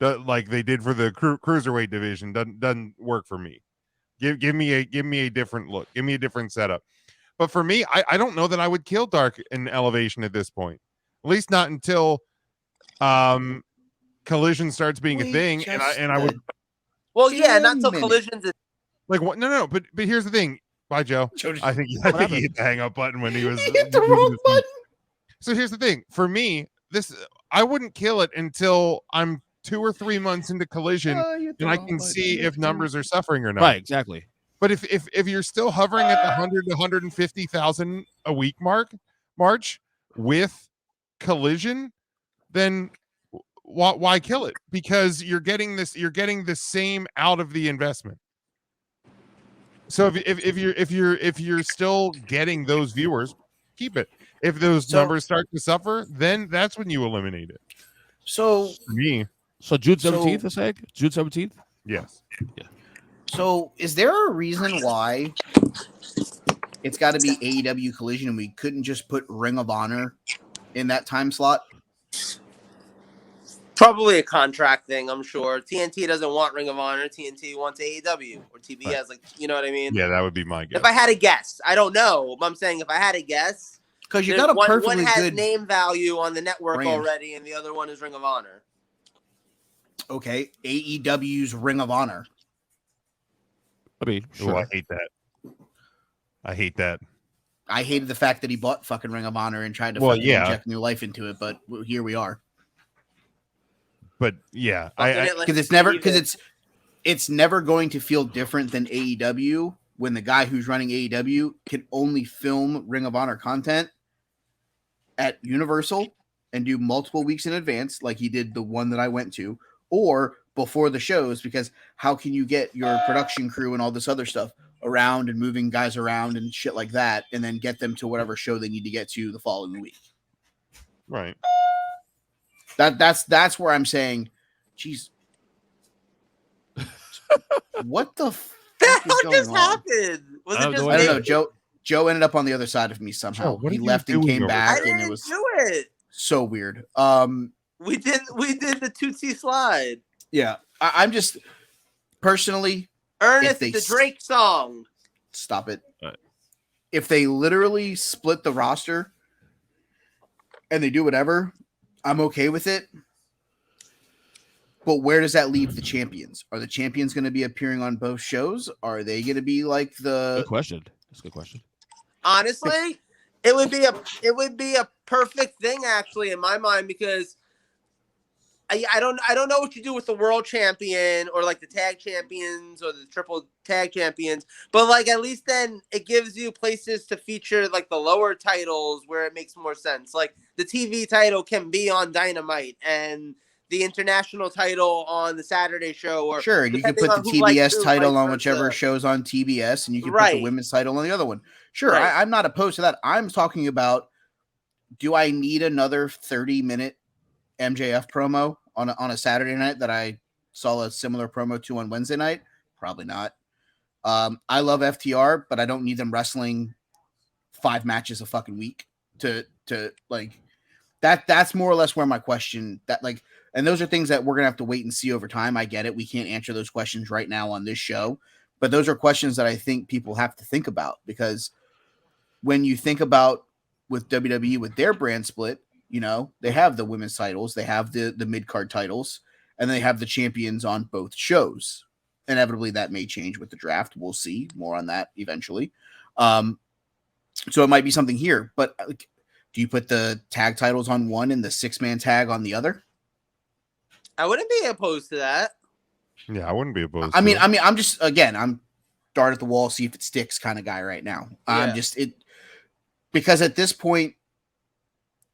like they did for the cruiserweight division, doesn't work for me. Give me a different look. Give me a different setup. But for me, I don't know that I would kill Dark and Elevation at this point. At least not until Collision starts being a thing. And I would. Well, yeah, not until Collision's. Like what? No. But here's the thing. Bye, Joe. I think he hit the hang up button when he was. He hit the wrong button. So here's the thing. For me, I wouldn't kill it until I'm 2 or 3 months into Collision and I can see if numbers are suffering or not. Right, exactly. But if you're still hovering at the 100 to 150,000 a week march with Collision, then why kill it? Because you're getting the same out of the investment. So if you're still getting those viewers, keep it. If those numbers start to suffer, then that's when you eliminate it. So for me, so June 17th, is that June 17th? Yes. Yeah. So is there a reason why it's got to be AEW Collision and we couldn't just put Ring of Honor in that time slot? Probably a contract thing, I'm sure. TNT doesn't want Ring of Honor. TNT wants AEW or TBS. Right. Like, you know what I mean? Yeah, that would be my guess. If I had a guess, I don't know. But I'm saying if I had a guess, because you got a perfectly one has good name value on the network brand already, and the other one is Ring of Honor. Okay, AEW's Ring of Honor. I mean, sure. Oh, I hate that. I hated the fact that he bought fucking Ring of Honor and tried to inject new life into it, but here we are. But yeah, because it's never going to feel different than AEW when the guy who's running AEW can only film Ring of Honor content at Universal and do multiple weeks in advance, like he did the one that I went to, or before the shows, because how can you get your production crew and all this other stuff around and moving guys around and shit like that, and then get them to whatever show they need to get to the following week? Right. That's where I'm saying, geez, what the fuck just happened? Was it just I don't know. Joe ended up on the other side of me somehow. He left and came back, and it was so weird. We did the Tootsie slide. Yeah, I'm just personally, Ernest, they it's a Drake song. Stop it. Right. If they literally split the roster and they do whatever, I'm okay with it. But where does that leave the champions? Are the champions going to be appearing on both shows? Are they going to be like Good question. That's a good question. Honestly, it would be a perfect thing actually in my mind, because I don't know what you do with the world champion or like the tag champions or the triple tag champions, but like at least then it gives you places to feature like the lower titles where it makes more sense. Like the TV title can be on Dynamite and the international title on the Saturday show, or sure, and you can put the TBS title on whichever shows on TBS, and you can put the women's title on the other one. Sure, right. I'm not opposed to that. I'm talking about, do I need another 30-minute MJF promo on a Saturday night that I saw a similar promo to on Wednesday night? Probably not. I love FTR, but I don't need them wrestling 5 matches a fucking week to like that. That's more or less where my question that like, and those are things that we're gonna have to wait and see over time. I get it. We can't answer those questions right now on this show, but those are questions that I think people have to think about, because when you think about with WWE with their brand split, you know, they have the women's titles, they have the mid-card titles, and they have the champions on both shows. Inevitably, that may change with the draft. We'll see more on that eventually. So it might be something here, but do you put the tag titles on one and the 6-man tag on the other? I wouldn't be opposed to that. Yeah, I wouldn't be opposed. I mean, I'm just, again, I'm dart at the wall, see if it sticks kind of guy right now. Yeah. Because at this point,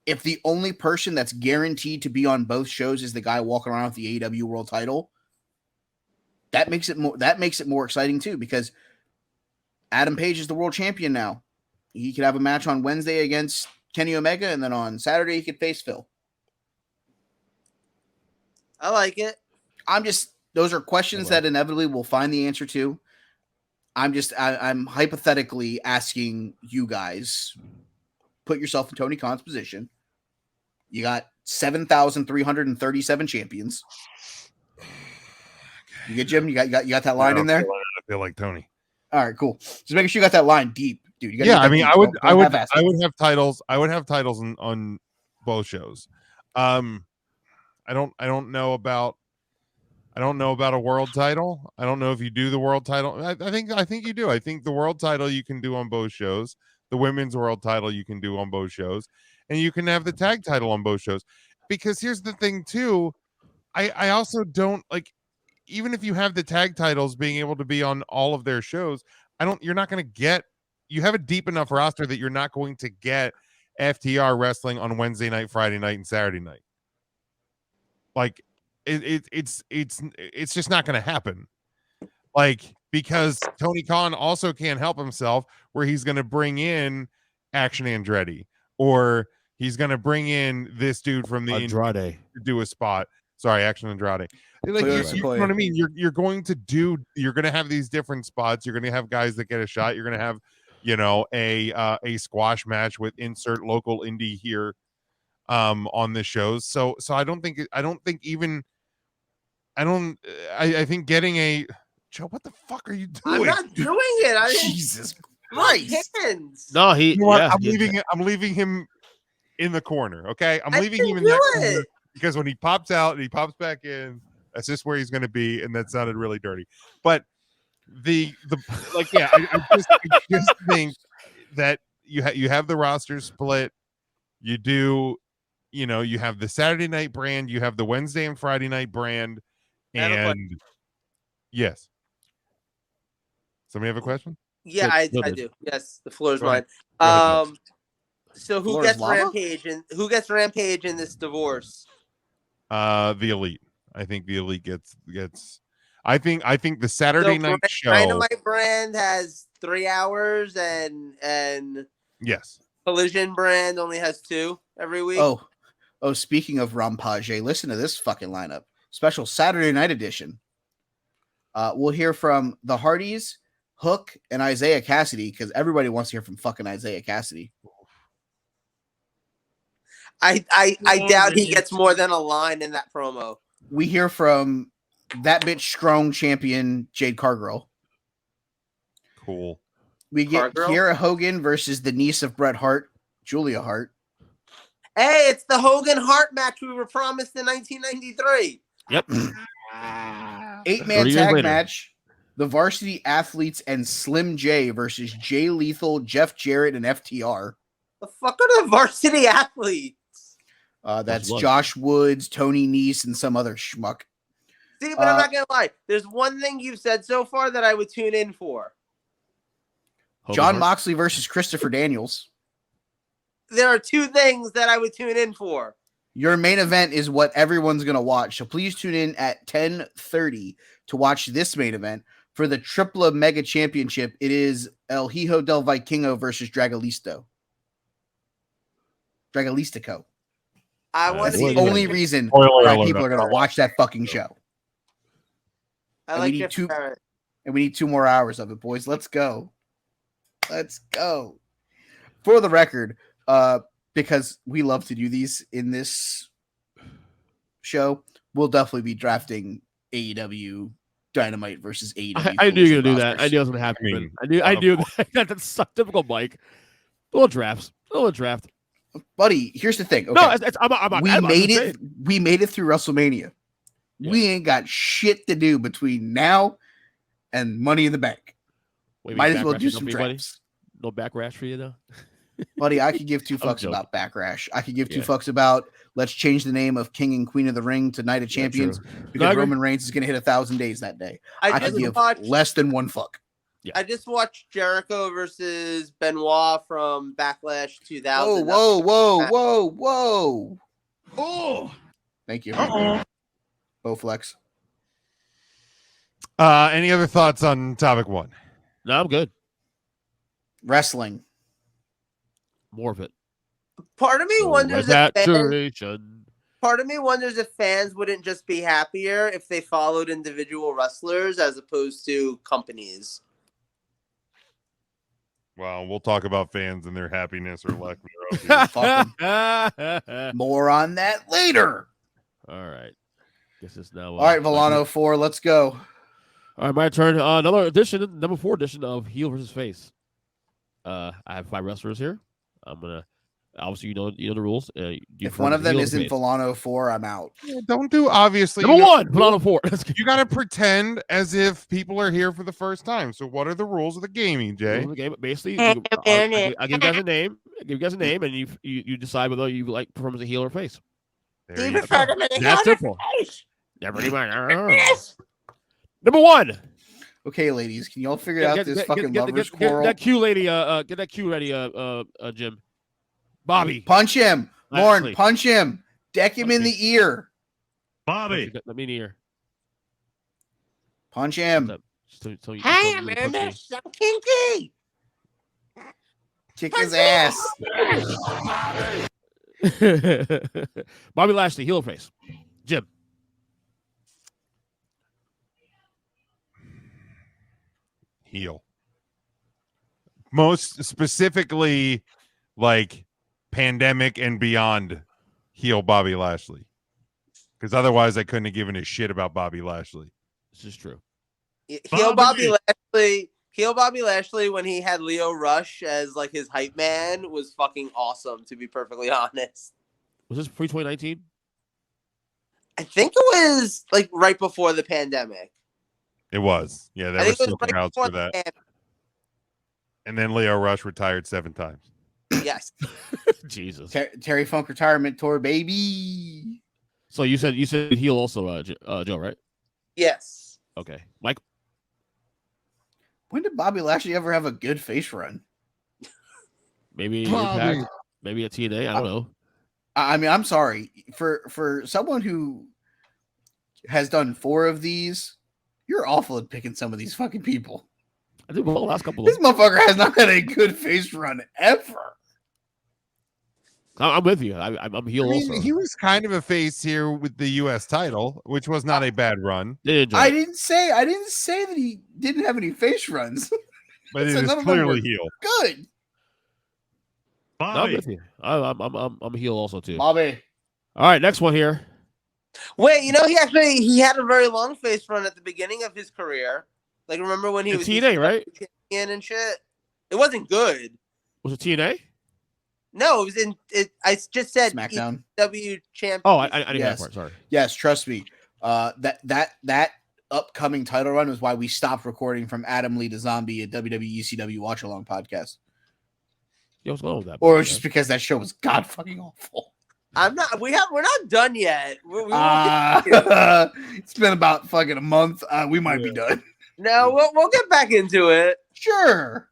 if the only person that's guaranteed to be on both shows is the guy walking around with the AEW world title, that makes it more exciting too, because Adam Page is the world champion now. He could have a match on Wednesday against Kenny Omega, and then on Saturday he could face Phil. I like it. Those are questions that inevitably we'll find the answer to. I'm hypothetically asking you guys, put yourself in Tony Khan's position. You got 7,337 champions. You get Jim? You got that line in there? I feel like Tony. All right, cool. Just making sure you got that line deep, dude. You I mean, deep. I would have titles. I would have titles on both shows. I don't know about a world title. I don't know if you do the world title. I think you do. I think the world title you can do on both shows. The women's world title you can do on both shows, and you can have the tag title on both shows. Because here's the thing too, I also don't like, even if you have the tag titles being able to be on all of their shows, you're not going to get, you have a deep enough roster that you're not going to get FTR wrestling on Wednesday night, Friday night, and Saturday night. Like it's just not going to happen. Like, because Tony Khan also can't help himself, where he's going to bring in Action Andretti, or he's going to bring in this dude from the Andrade to do a spot. Sorry, Action Andrade. Like, you know what I mean? You're going to have these different spots. You're going to have guys that get a shot. You're going to have, you know, a squash match with insert local indie here on the shows. So I think getting a Joe, what the fuck are you doing? I'm not doing it. Jesus Christ. No, you know what? I'm leaving him in the corner. Okay, I'm leaving him in that corner, because when he pops out and he pops back in, that's just where he's going to be, and that sounded really dirty. But I just think that you have the roster split. You do, you know, you have the Saturday night brand, you have the Wednesday and Friday night brand, and yes. Somebody have a question? Yeah, I do. Yes, the floor is mine. So who gets Rampage in this divorce? The Elite. I think the Elite gets. I think the Saturday night show. Dynamite brand has 3 hours, and yes, Collision brand only has 2 every week. Oh, speaking of Rampage, listen to this fucking lineup. Special Saturday night edition. We'll hear from the Hardys, Hook, and Isaiah Cassidy, because everybody wants to hear from fucking Isaiah Cassidy. I doubt he gets more than a line in that promo. We hear from that bitch strong champion Jade Cargill. Cool. We get Cargirl? Kiera Hogan versus the niece of Bret Hart, Julia Hart. Hey, it's the Hogan Hart match we were promised in 1993. Yep. 8-man 30 years tag later. match. The Varsity Athletes and Slim J versus Jay Lethal, Jeff Jarrett, and FTR. The fuck are the Varsity Athletes? That's Woods. Josh Woods, Tony Nese, and some other schmuck. See, but I'm not gonna lie. There's one thing you've said so far that I would tune in for. Hogan John Hart. Moxley versus Christopher Daniels. There are two things that I would tune in for. Your main event is what everyone's going to watch. So please tune in at 10:30 to watch this main event. For the Tripla Mega Championship, it is El Hijo del Vikingo versus Dragalistico. I want That's to the see. only reason Spoiler why alert. people are going to watch that fucking show. I and like we need Jeff two- Jarrett. And we need 2 more hours of it, boys. Let's go. Let's go. For the record, because we love to do these in this show, we'll definitely be drafting AEW Dynamite versus AEW. I knew you were gonna do Rosters. that. I knew it was gonna happen. I mean, I knew that. That's so typical, Mike. Little drafts. Little draft. Buddy, here's the thing. Okay. No, I'm we I'm made just it. saying. We made it through WrestleMania. Yeah. We ain't got shit to do between now and Money in the Bank. Wait, Might as well backrash do no some for you, buddy? drafts. No backrash for you though. Buddy, I could give 2 I'm fucks joking. about Backrash. I could give 2 Yeah. fucks about let's change the name of King and Queen of the Ring to Night of Yeah, Champions true. because No, I agree. Roman Reigns is going to hit 1,000 days that day. I I could just give watched. less than 1 fuck. I just watched Jericho versus Benoit from Backlash 2000. Whoa. Oh, Thank you. Bowflex. Any other thoughts on topic 1? No, I'm good. Wrestling. More of it. Part of me wonders that if fans, duration. part of me wonders if fans wouldn't just be happier if they followed individual wrestlers as opposed to companies. Well, we'll talk about fans and their happiness or lack thereof. Fuck 'em. All More on that later. right. Guess it's now. All right, Volano 4, let's go. All right, my turn. Another edition, number 4 edition of Heel versus Face. I have 5 wrestlers here. I'm gonna obviously you know the rules. If one of them isn't Volano 4, I'm out. Don't do obviously. number 1, Volano 4. You got to pretend as if people are here for the first time. So, what are the rules of the gaming, Jay? The game, basically, I'll give you guys a name. I give you guys a name, and you decide whether you like perform as a heel or face. There you go. That's simple. Never mind. Number 1. Okay, ladies, can y'all figure out this fucking lover's quarrel? Get that Q lady. Get that Q ready. Jim. Bobby. Punch him. Lauren, Lashley. punch him. Deck him in the ear. Bobby. Let me in the ear. Punch him. Hey, Amanda, so kinky. Kick his ass. Bobby Lashley, heel or face. Jim. Heel. Most specifically, like pandemic and beyond, heel Bobby Lashley. Because otherwise, I couldn't have given a shit about Bobby Lashley. This is true. Heel Bobby Lashley. Heel Bobby Lashley when he had Leo Rush as like his hype man was fucking awesome. To be perfectly honest, Was this pre 2019? I think it was like right before the pandemic. It was. Yeah, I there were think it was still right crowds before for the that. pandemic. And then Leo Rush retired 7 times. Yes. Jesus. Terry Funk retirement tour, baby. So you said heel also, Joe, right? Yes. Okay, Mike. When did Bobby Lashley ever have a good face run? Maybe Bobby. Impact. Maybe a TNA. I don't know. I mean, I'm sorry. For someone who has done 4 of these, you're awful at picking some of these fucking people. I did well the last couple of This them. motherfucker has not had a good face run ever. I'm with you. I'm heel I mean, also. he was kind of a face here with the U.S. title, which was not a bad run, I didn't say that he didn't have any face runs. but it So is none of them were clearly heel. Good. No, I'm with you. I'm heel also too. Bobby. All right, next one here. Wait, you know he had a very long face run at the beginning of his career. Like, remember when he was TNA, right? champion and shit? It wasn't good. Was it TNA? No, it was in. I just said SmackDown. EW champion. Oh, I didn't hear that Yes. part. Sorry. Yes, trust me. That upcoming title run was why we stopped recording from Adam Lee to Zombie at WWE ECW Watch Along podcast. Yeah, what's going on with that? Or it was just because that show was god fucking awful. I'm not. We're not done yet. It's been about fucking a month. We might be done. No, we'll get back into it. Sure.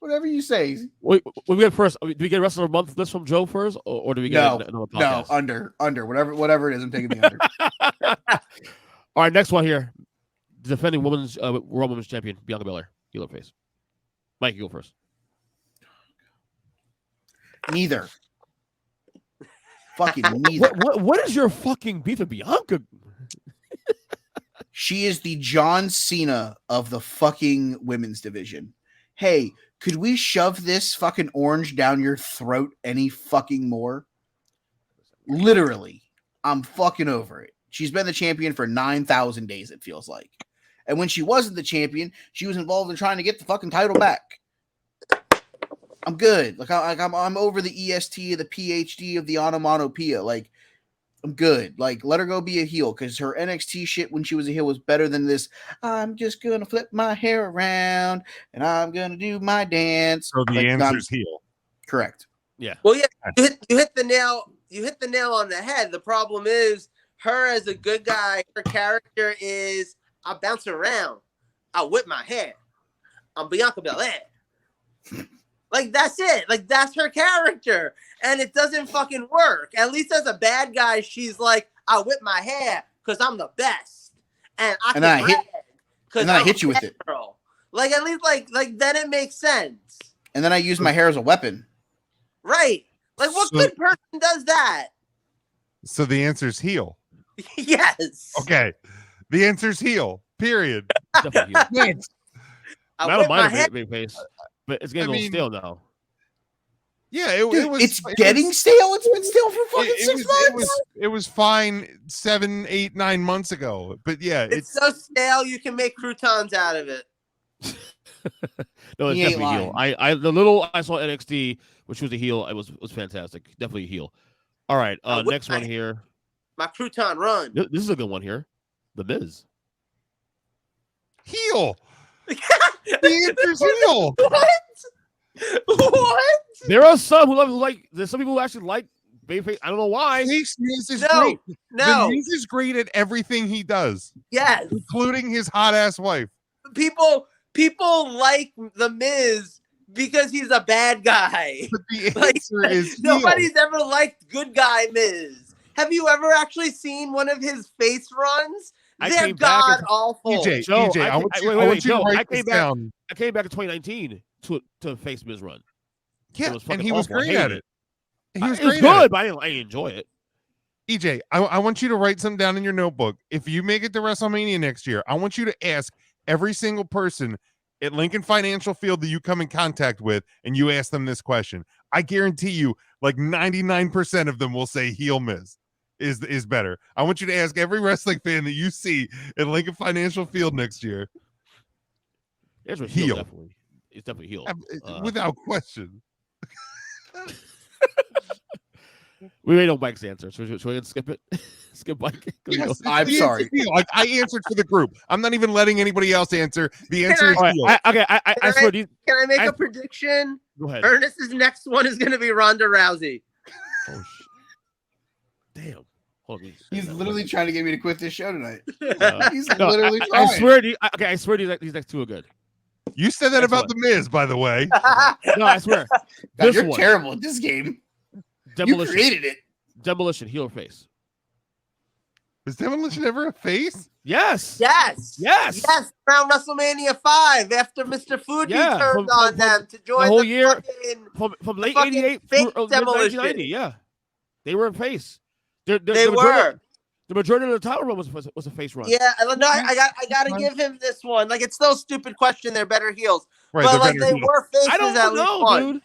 Whatever you say. Wait, we get first. Do we get Wrestler of the Month list from Joe first, or do we get another podcast? No, under whatever it is. I'm taking the under. All right, next one here. The defending World Women's Champion Bianca Belair, heel or face. Mike, you go first. Neither. Fucking neither. What is your fucking beef with Bianca? She is the John Cena of the fucking women's division. Hey, could we shove this fucking orange down your throat any fucking more? Literally, I'm fucking over it. She's been the champion for 9,000 days, it feels like. And when she wasn't the champion, she was involved in trying to get the fucking title back. I'm good. I'm over the EST, the PhD of the onomatopoeia. Like, I'm good. Like, let her go be a heel, because her NXT shit when she was a heel was better than this. I'm just gonna flip my hair around and I'm gonna do my dance. So the answer's heel. Correct. Yeah. Well, yeah, you hit the nail. You hit the nail on the head. The problem is her as a good guy. Her character is I bounce around, I whip my hair. I'm Bianca Belair. Like, that's it. Like, that's her character. And it doesn't fucking work. At least as a bad guy, she's like, I whip my hair because I'm the best. And I hit you with it. Girl. Like, at least, like then it makes sense. And then I use my hair as a weapon. Right. Like, what good person does that? So the answer's heel. Yes. Okay. The answer's heel. Period. Definitely heel. Next. I don't mind a big face, but it's getting a little stale now. Yeah, it was. It's getting stale. It's been stale for fucking 6 months. It was fine 7, 8, 9 months ago. But yeah, it's so stale you can make croutons out of it. No, it's definitely heel. The little I saw NXT, which was a heel, it was fantastic. Definitely a heel. All right, next one here. My crouton run. This is a good one here. The Miz. Heel. The answer's heel. What? There are some who there's some people who actually like babyface. I don't know why. Miz is great. No. The Miz is great at everything he does. Yes. Including his hot ass wife. People like the Miz because he's a bad guy. But the answer is nobody's ever liked good guy Miz. Have you ever actually seen one of his face runs? They're god awful. EJ, I want you to write this down. I came back in 2019 to face Miz run. Yeah, and he was great at it. He was good, but I didn't enjoy it. EJ, I want you to write something down in your notebook. If you make it to WrestleMania next year, I want you to ask every single person at Lincoln Financial Field that you come in contact with, and you ask them this question. I guarantee you, like 99% of them will say heel Miz is better. I want you to ask every wrestling fan that you see at Lincoln Financial Field next year. It's heel. Definitely. It's definitely heel. Without question. We already know Mike's answer. So should we skip it? Skip Mike. Yes, I'm sorry. Like, I answered for the group. I'm not even letting anybody else answer. The answer is heel. I swear. Can I make a prediction? Go ahead. Ernest's next one is going to be Ronda Rousey. Oh, damn. Hold on, he's literally trying to get me to quit this show tonight. He's literally trying. I swear these next two are good. You said that about The Miz, by the way. No, I swear. God, you're terrible at this game. Demolition. You created it. Demolition, heel or face? Is Demolition ever a face? Yes. Around WrestleMania 5, after Mr. Fuji turned on them to join the whole year from late '88 through 1990. Yeah, they were a face. They were. The majority of the title run was a face run. Yeah, no, I got to give him this one. Like, it's no stupid question. They're better heels, right, but like they were faces. I don't know, once. dude.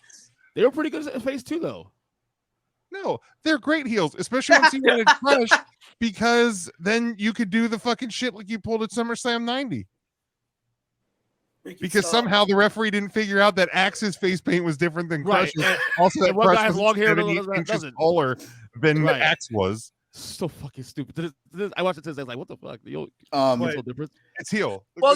They were pretty good at face too, though. No, they're great heels, especially once you wanted fresh, because then you could do the fucking shit like you pulled at SummerSlam '90. Because somehow the referee didn't figure out that Axe's face paint was different than Right. Crush's. Also, that one Crush guy has was long hair, 70 another inches doesn't. taller than Right. Axe was. So fucking stupid. I watched it today. I was like, what the fuck? But different. It's heel. Well,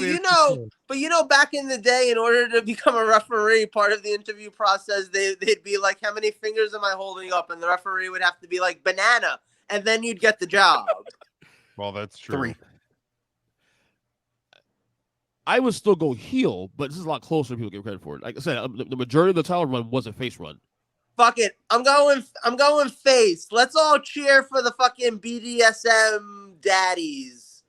back in the day, in order to become a referee, part of the interview process, they'd be like, how many fingers am I holding up? And the referee would have to be like, banana. And then you'd get the job. Well, that's true. 3. I would still go heel, but this is a lot closer than people give credit for it. Like I said, the majority of the title run was a face run. Fuck it. I'm going face. Let's all cheer for the fucking BDSM daddies.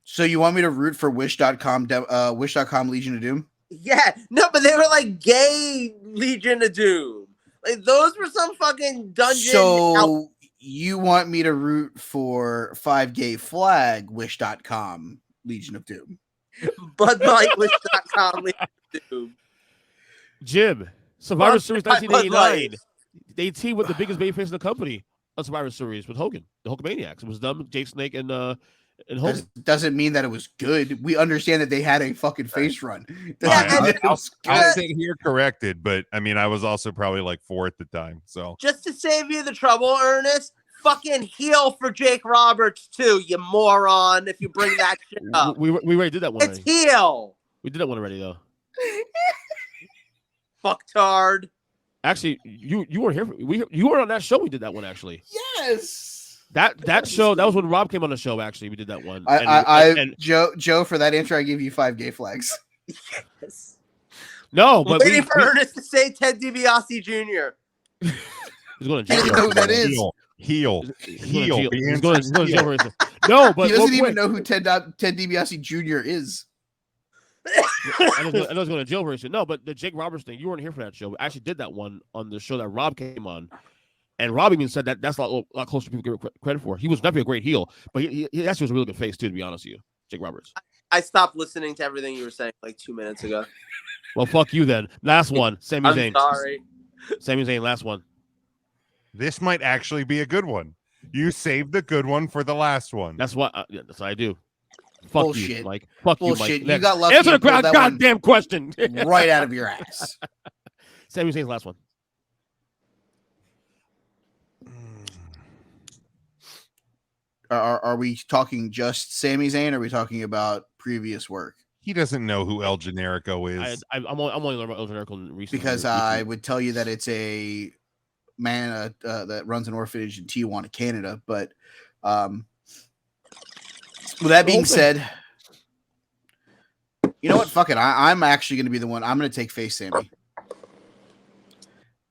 So you want me to root for Wish.com Legion of Doom? Yeah. No, but they were like gay Legion of Doom. Like those were some fucking dungeon. So you want me to root for 5 Gay Flag Wish.com Legion of Doom? Bud Light Wish.com Legion of Doom. Jim, Survivor Series Bud 1989. They teamed with the biggest babyface in the company on Survivor Series with Hogan, the Hulkamaniacs. It was them, Jake Snake, and Hogan. Doesn't mean that it was good. We understand that they had a fucking face run. I'll sit here corrected, but I mean, I was also probably like 4 at the time. So just to save you the trouble, Ernest, fucking heel for Jake Roberts too, you moron. If you bring that shit up, we already did that one. It's heel. We did that one already though. Fucktard. Actually, you weren't here. You were on that show. We did that one actually. Yes. That show, that was when Rob came on the show. Actually, we did that one. Joe, for that answer, I give you 5 gay flags. Yes. No, but waiting for Ernest to say Ted DiBiase Jr. He's going to jail. I don't know who that is. Heel. He's going to jail. No, but he doesn't even know who Ted DiBiase Jr. is. I know he's going to jail very soon. No, but the Jake Roberts thing, you weren't here for that show. We actually did that one on the show that Rob came on. And Rob even said that's a lot closer to people give credit for. He was definitely a great heel, but he actually was a really good face too, to be honest with you, Jake Roberts. I stopped listening to everything you were saying like 2 minutes ago. Well, fuck you then. Last one, Sami Zayn. Sorry. Sami Zayn, last one. This might actually be a good one. You saved the good one for the last one. That's what that's what I do. Fuck Bullshit. you, Mike. Fuck Bullshit. you, Mike. You got lucky. Answer the goddamn question. Right out of your ass. Sami Zayn's last one. Are we talking just Sami Zayn? Or are we talking about previous work? He doesn't know who El Generico is. I'm only learning about El Generico recently. Because I would tell you that it's a man that runs an orphanage in Tijuana, Canada. But with that being said, you know what? Fuck it. I'm actually going to be the one. I'm going to take face Sammy.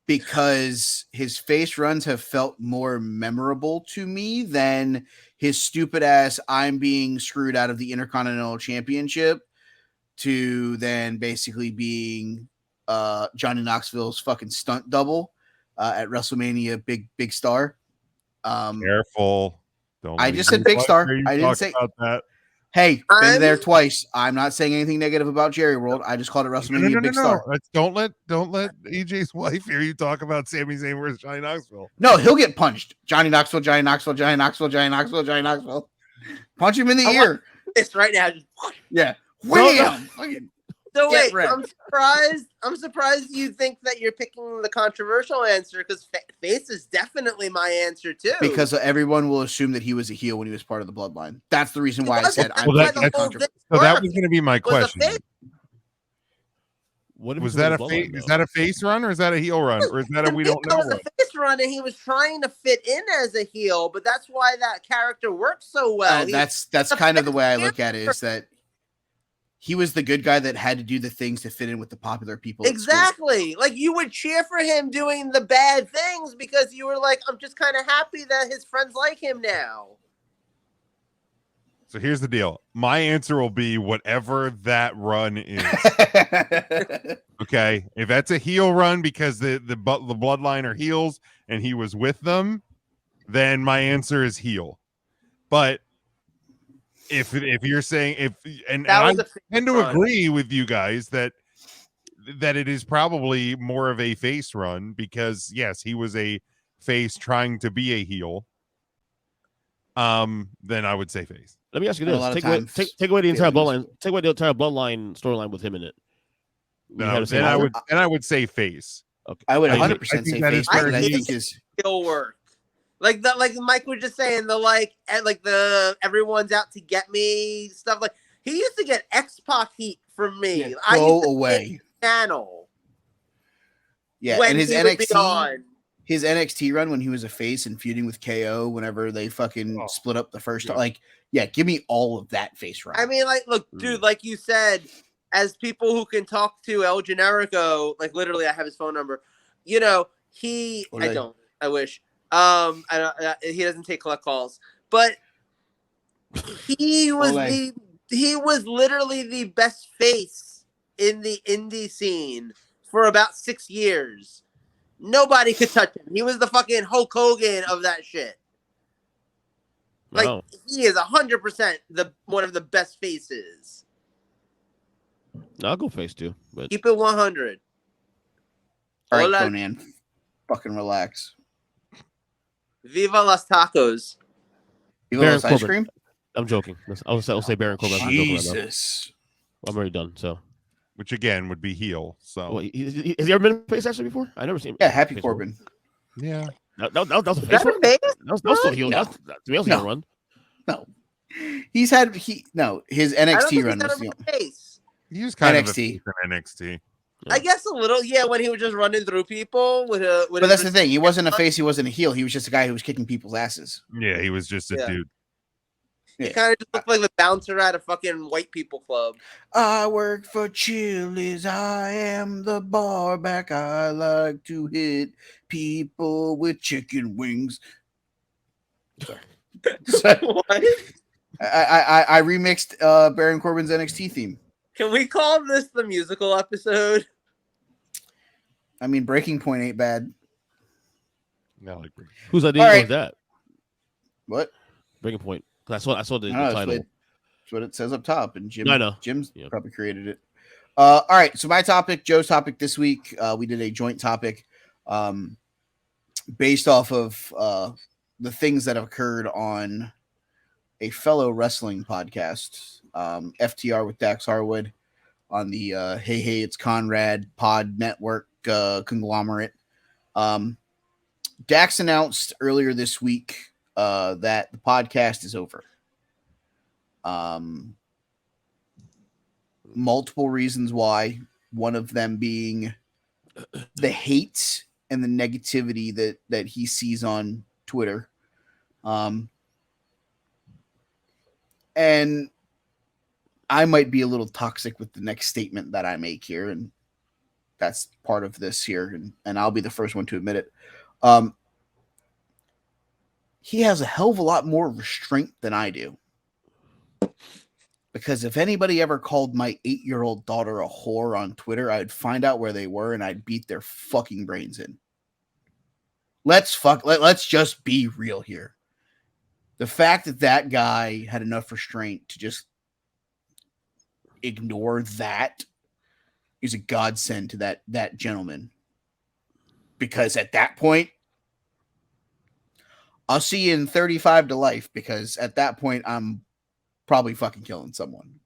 Because his face runs have felt more memorable to me than his stupid ass I'm being screwed out of the Intercontinental Championship to then basically being Johnny Knoxville's fucking stunt double at WrestleMania big star. Careful. Don't I just said big star. I didn't say about that. Hey, been there twice. I'm not saying anything negative about Jerry World. I just called it WrestleMania big star. Don't let EJ's wife hear you talk about Sami Zayn versus Johnny Knoxville. No, he'll get punched. Johnny Knoxville. Punch him in the ear. It's right now. Yeah. Wham! So wait, I'm surprised you think that you're picking the controversial answer because face is definitely my answer too. Because everyone will assume that he was a heel when he was part of the bloodline. That's the reason why I said that was going to be my question. Was that a face? Is that a face run or is that a heel run or is that a we don't know? It was a face run and he was trying to fit in as a heel, but that's why that character works so well. That's kind of the way I look at it is that he was the good guy that had to do the things to fit in with the popular people. Exactly. Like you would cheer for him doing the bad things because you were like, I'm just kind of happy that his friends like him now. So here's the deal. My answer will be whatever that run is. Okay. If that's a heel run because the bloodline are heels and he was with them, then my answer is heel. But if you're saying I tend to agree with you guys that it is probably more of a face run because yes, he was a face trying to be a heel. then I would say face. Let me ask you And a this: lot of take away, times take away the entire feelings. bloodline. Take away the entire bloodline storyline with him in it. Then I would say face. Okay. I would I 100% say that face is where because I he think is. his Still work. Like Mike was just saying, the everyone's out to get me stuff. Like he used to get X-Pac heat from me. Yeah, I go used to away. channel. Yeah, when and his he would be NXT on. his NXT run when he was a face and feuding with KO whenever they fucking split up the first time. Like, yeah, give me all of that face run. I mean, like, look, dude, like you said, as people who can talk to El Generico, like literally, I have his phone number. You know, I don't. I wish. I don't. He doesn't take collect calls, but he was literally the best face in the indie scene for about 6 years. Nobody could touch him. He was the fucking Hulk Hogan of that shit. Like he is 100% one of the best faces. I'll go face too. But keep it 100. All right, Conan, fucking relax. Viva las tacos. Viva las ice cream. I'm joking. I'll say Baron Corbin. Jesus, I'm already done. So, which again would be heel. So, has he ever been face actually before? I never seen him. Yeah, Happy Corbin. Yeah, that was a face run. That was still heel. That was a run. No, his NXT run was the face. He was kind NXT. of a NXT. I guess a little, yeah, when he was just running through people with a. But that's the thing. He wasn't a face. He wasn't a heel. He was just a guy who was kicking people's asses. Yeah, he was just a dude. He kind of just looked like the bouncer at a fucking white people club. I work for Chili's. I am the bar back. I like to hit people with chicken wings. Sorry. What? I remixed Baron Corbin's NXT theme. Can we call this the musical episode? I mean, Breaking Point ain't bad. No, like whose idea was that? What? Breaking Point. I saw the title. That's what it says up top, and Jim's probably created it. All right, so my topic, Joe's topic this week, we did a joint topic based off of the things that have occurred on a fellow wrestling podcast, FTR with Dax Harwood on the Hey It's Conrad Pod Network conglomerate. Dax announced earlier this week that the podcast is over. Multiple reasons why, one of them being the hate and the negativity that he sees on Twitter. And I might be a little toxic with the next statement that I make here, and that's part of this here, and I'll be the first one to admit it. He has a hell of a lot more restraint than I do. Because if anybody ever called my 8-year-old daughter a whore on Twitter, I'd find out where they were and I'd beat their fucking brains in. Let's just be real here. The fact that guy had enough restraint to just ignore that is a godsend to that gentleman. Because at that point, I'll see you in 35 to life, because at that point, I'm probably fucking killing someone.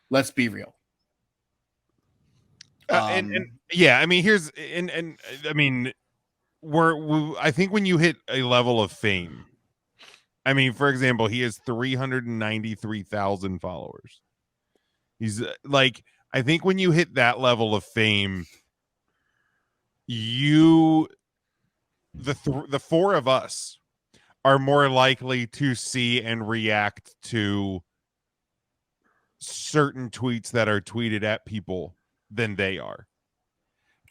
Let's be real. And yeah, I mean, I mean, I think when you hit a level of fame, I mean, for example, he has 393,000 followers. He's like, I think when you hit that level of fame, the four of us are more likely to see and react to certain tweets that are tweeted at people than they are.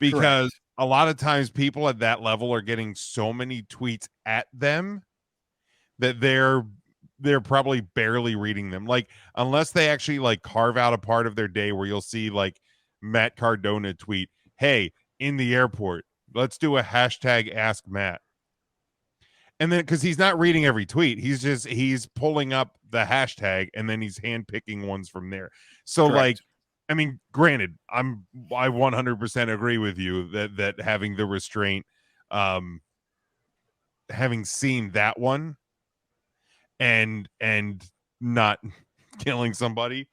Because a lot of times people at that level are getting so many tweets at them that they're probably barely reading them. Like, unless they actually like carve out a part of their day where you'll see like Matt Cardona tweet, "Hey, in the airport, let's do a hashtag Ask Matt." And then, because he's not reading every tweet, he's pulling up the hashtag and then he's handpicking ones from there. So like, I mean, granted, I 100% agree with you that having the restraint, having seen that one, and not killing somebody.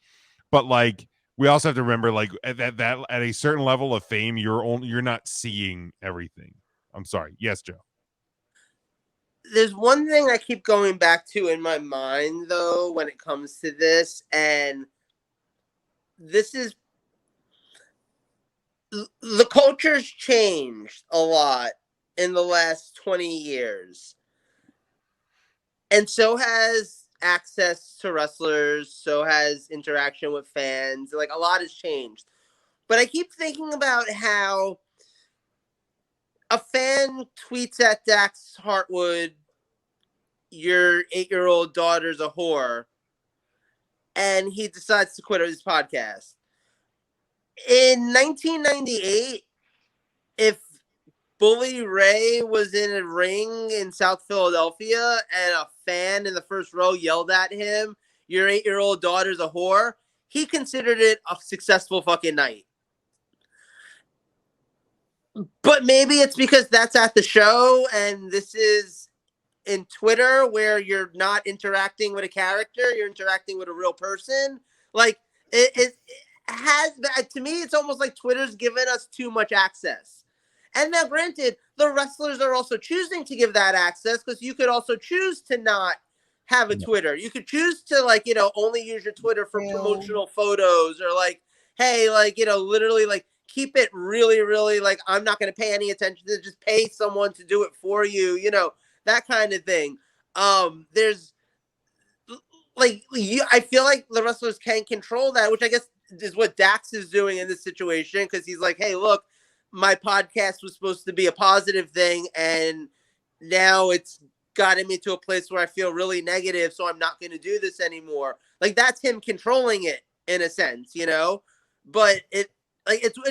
But like, we also have to remember, like, at a certain level of fame, you're not seeing everything. I'm sorry. Yes, Joe. There's one thing I keep going back to in my mind, though, when it comes to this, and this is the culture's changed a lot in the last 20 years. And so has access to wrestlers, so has interaction with fans. Like, a lot has changed. But I keep thinking about how a fan tweets at Dax Hartwood, "Your 8-year-old daughter's a whore," and he decides to quit his podcast. In 1998, if Bully Ray was in a ring in South Philadelphia and a fan in the first row yelled at him, "Your 8-year-old daughter's a whore," he considered it a successful fucking night. But maybe it's because that's at the show and this is in Twitter where you're not interacting with a character, you're interacting with a real person. Like, it has, to me, it's almost like Twitter's given us too much access. And now, granted, the wrestlers are also choosing to give that access, because you could also choose to not have a Twitter. You could choose to, like, only use your Twitter for promotional photos, or like, hey, like, literally, like, keep it really, really, like, I'm not going to pay any attention to it. Just pay someone to do it for you, that kind of thing. There's, like, I feel like the wrestlers can control that, which I guess is what Dax is doing in this situation, because he's like, hey, look, my podcast was supposed to be a positive thing, and now it's gotten me to a place where I feel really negative, so I'm not going to do this anymore. Like, that's him controlling it in a sense, but it's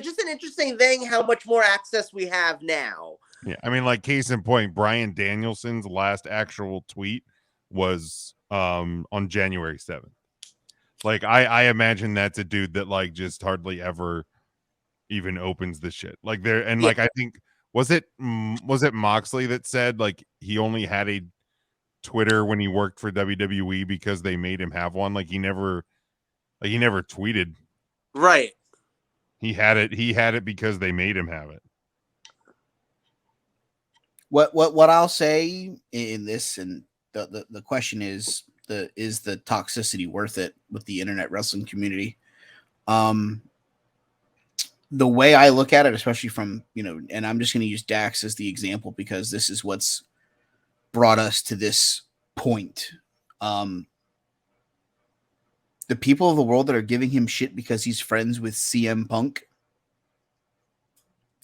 just an interesting thing how much more access we have now. Yeah, I mean, like, case in point, Bryan Danielson's last actual tweet was on January 7th. Like, I imagine that's a dude that, like, just hardly ever even opens the shit. Like, there, and like, I think was it Moxley that said, like, he only had a Twitter when he worked for WWE because they made him have one. Like, he never tweeted. Right. He had it because they made him have it. What I'll say in this, and the question is the toxicity worth it with the internet wrestling community? The way I look at it, especially from, and I'm just going to use Dax as the example because this is what's brought us to this point. The people of the world that are giving him shit because he's friends with CM Punk,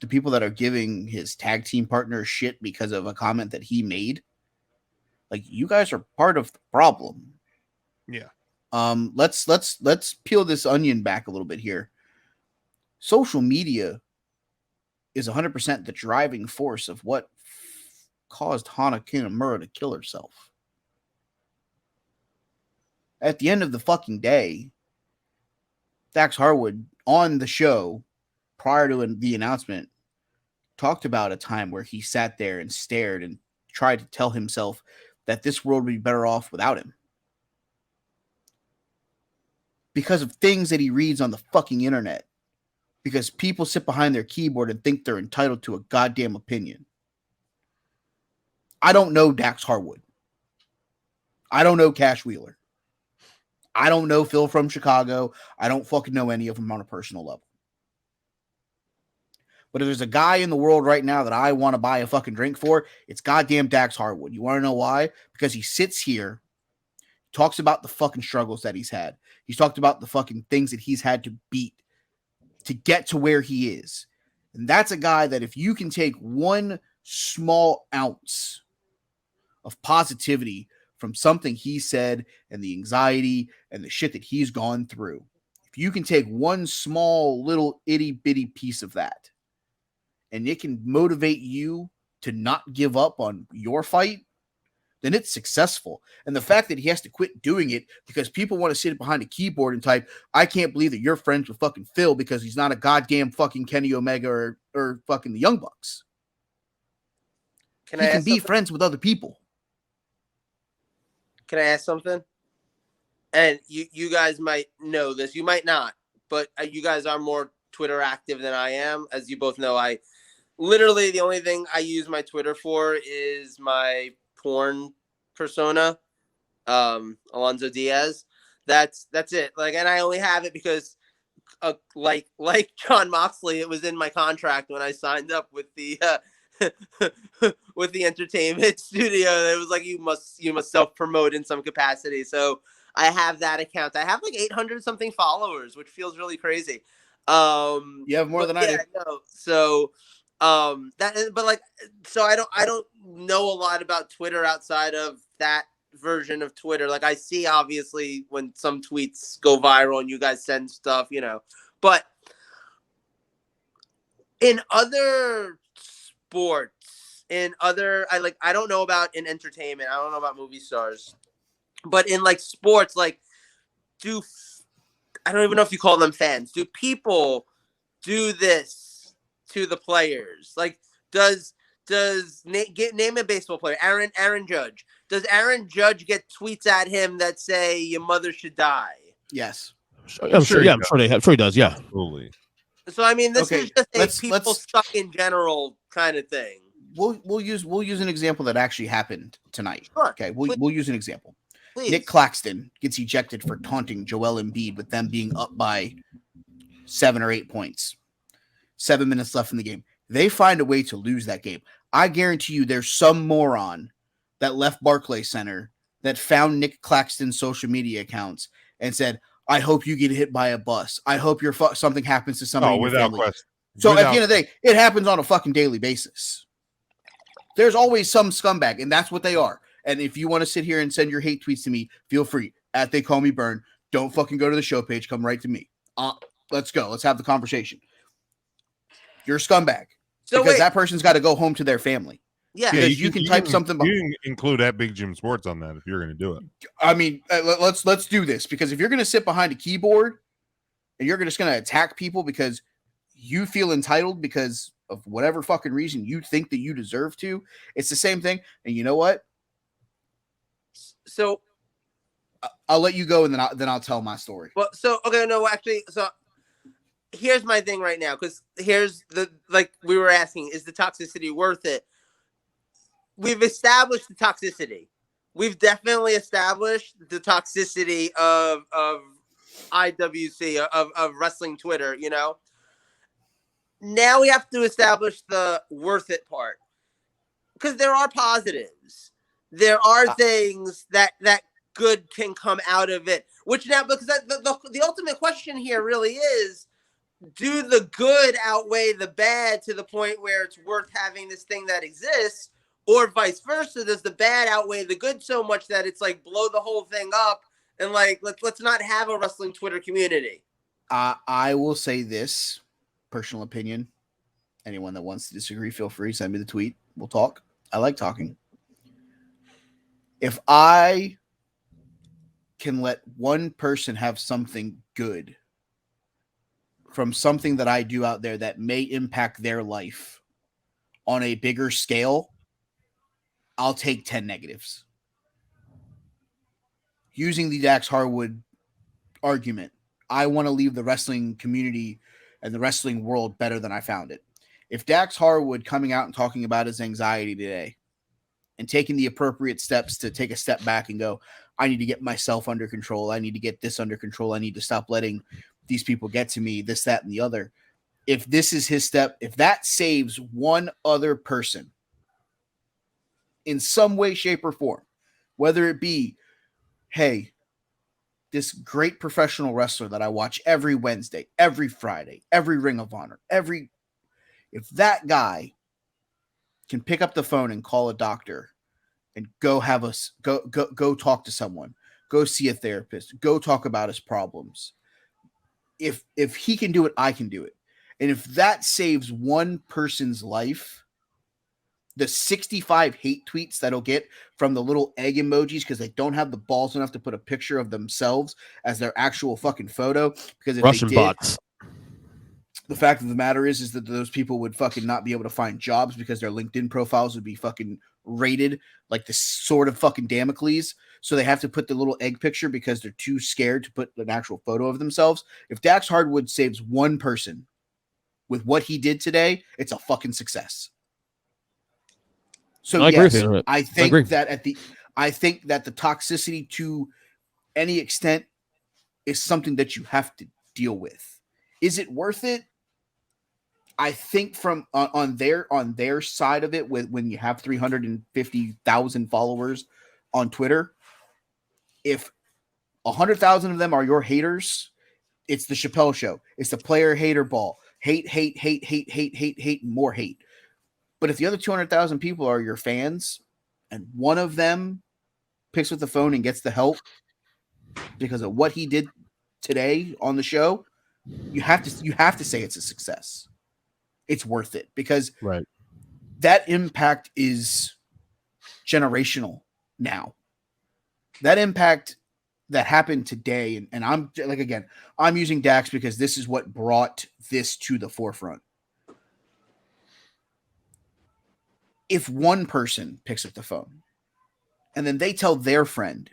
the people that are giving his tag team partner shit because of a comment that he made, like, you guys are part of the problem. Yeah. Let's peel this onion back a little bit here. Social media is 100% the driving force of what caused Hana Kinemura to kill herself. At the end of the fucking day, Dax Harwood on the show prior to the announcement talked about a time where he sat there and stared and tried to tell himself that this world would be better off without him. Because of things that he reads on the fucking internet. Because people sit behind their keyboard and think they're entitled to a goddamn opinion. I don't know Dax Harwood. I don't know Cash Wheeler. I don't know Phil from Chicago. I don't fucking know any of them on a personal level. But if there's a guy in the world right now that I want to buy a fucking drink for, it's goddamn Dax Harwood. You want to know why? Because he sits here, talks about the fucking struggles that he's had. He's talked about the fucking things that he's had to beat to get to where he is. And that's a guy that if you can take one small ounce of positivity from something he said and the anxiety and the shit that he's gone through, if you can take one small little itty bitty piece of that and it can motivate you to not give up on your fight, then it's successful. And the fact that he has to quit doing it because people want to sit behind a keyboard and type, I can't believe that you're friends with fucking Phil because he's not a goddamn fucking Kenny Omega or fucking the Young Bucks. He can be friends with other people. Can I ask something? And you guys might know this, you might not, but you guys are more Twitter active than I am. As you both know, I literally the only thing I use my Twitter for is my porn persona, Alonzo Diaz. That's it. Like, and I only have it because, like John Moxley, it was in my contract when I signed up with the with the entertainment studio. It was like you must self promote in some capacity. So I have that account. I have like 800 something followers, which feels really crazy. You have more than I do. No. So so I don't know a lot about Twitter outside of that version of Twitter. Like, I see obviously when some tweets go viral and you guys send stuff, but in other sports, I don't know about in entertainment, I don't know about movie stars, but in like sports, like I don't even know if you call them fans. Do people do this to the players? Like, name a baseball player, Aaron Judge. Does Aaron Judge get tweets at him that say your mother should die? Yes. I'm sure he does. Yeah. Absolutely. So I mean, this is just people stuck in general kind of thing. We'll use an example that actually happened tonight. Sure. Okay, we'll use an example. Please. Nick Claxton gets ejected for taunting Joel Embiid with them being up by 7 or 8 points. 7 minutes left in the game. They find a way to lose that game. I guarantee you there's some moron that left Barclays Center that found Nick Claxton's social media accounts and said, I hope you get hit by a bus. I hope something happens to somebody in your family. Question. So at the end of the day, it happens on a fucking daily basis. There's always some scumbag, and that's what they are. And if you want to sit here and send your hate tweets to me, feel free. At They Call Me Burn. Don't fucking go to the show page. Come right to me. Let's go. Let's have the conversation. You're a scumbag. Because that person's got to go home to their family. Yeah. Because you can type something. You can include at Big Jim Sports on that if you're going to do it. I mean, let's do this. Because if you're going to sit behind a keyboard and you're just going to attack people because you feel entitled because of whatever fucking reason you think that you deserve to, it's the same thing. And you know what? So I'll let you go, and then I'll tell my story. Well, so here's my thing right now, because here's like we were asking, is the toxicity worth it? We've established the toxicity. We've definitely established the toxicity of IWC, of wrestling Twitter, Now we have to establish the worth it part, because there are positives. There are things that good can come out of it, which now, because the ultimate question here really is, do the good outweigh the bad to the point where it's worth having this thing that exists, or vice versa? Does the bad outweigh the good so much that it's like blow the whole thing up and like let's not have a wrestling Twitter community? I will say this, personal opinion. Anyone that wants to disagree, feel free, send me the tweet. We'll talk. I like talking. If I can let one person have something good from something that I do out there that may impact their life on a bigger scale, I'll take 10 negatives. Using the Dax Harwood argument, I want to leave the wrestling community and the wrestling world better than I found it. If Dax Harwood coming out and talking about his anxiety today and taking the appropriate steps to take a step back and go, I need to get myself under control. I need to get this under control. I need to stop letting these people get to me, this, that, and the other. If this is his step, if that saves one other person in some way, shape, or form, whether it be, hey, this great professional wrestler that I watch every Wednesday, every Friday, every Ring of Honor, if that guy can pick up the phone and call a doctor and go talk to someone, go see a therapist, go talk about his problems. If he can do it, I can do it. And if that saves one person's life, the 65 hate tweets that'll get from the little egg emojis because they don't have the balls enough to put a picture of themselves as their actual fucking photo. Because if Russian they did, bots. The fact of the matter is that those people would fucking not be able to find jobs because their LinkedIn profiles would be fucking rated like this sort of fucking Damocles. So they have to put the little egg picture because they're too scared to put an actual photo of themselves. If Dax Hardwood saves one person with what he did today, it's a fucking success. So yes, I think that the toxicity to any extent is something that you have to deal with. Is it worth it? I think from on their side of it, with when you have 350,000 followers on Twitter, if 100,000 of them are your haters, it's the Chappelle Show. It's the player hater ball. Hate, more hate. But if the other 200,000 people are your fans, and one of them picks up the phone and gets the help because of what he did today on the show, you have to say it's a success. It's worth it because that impact is generational now. That impact that happened today, and I'm like, again, I'm using Dax because this is what brought this to the forefront. If one person picks up the phone and then they tell their friend,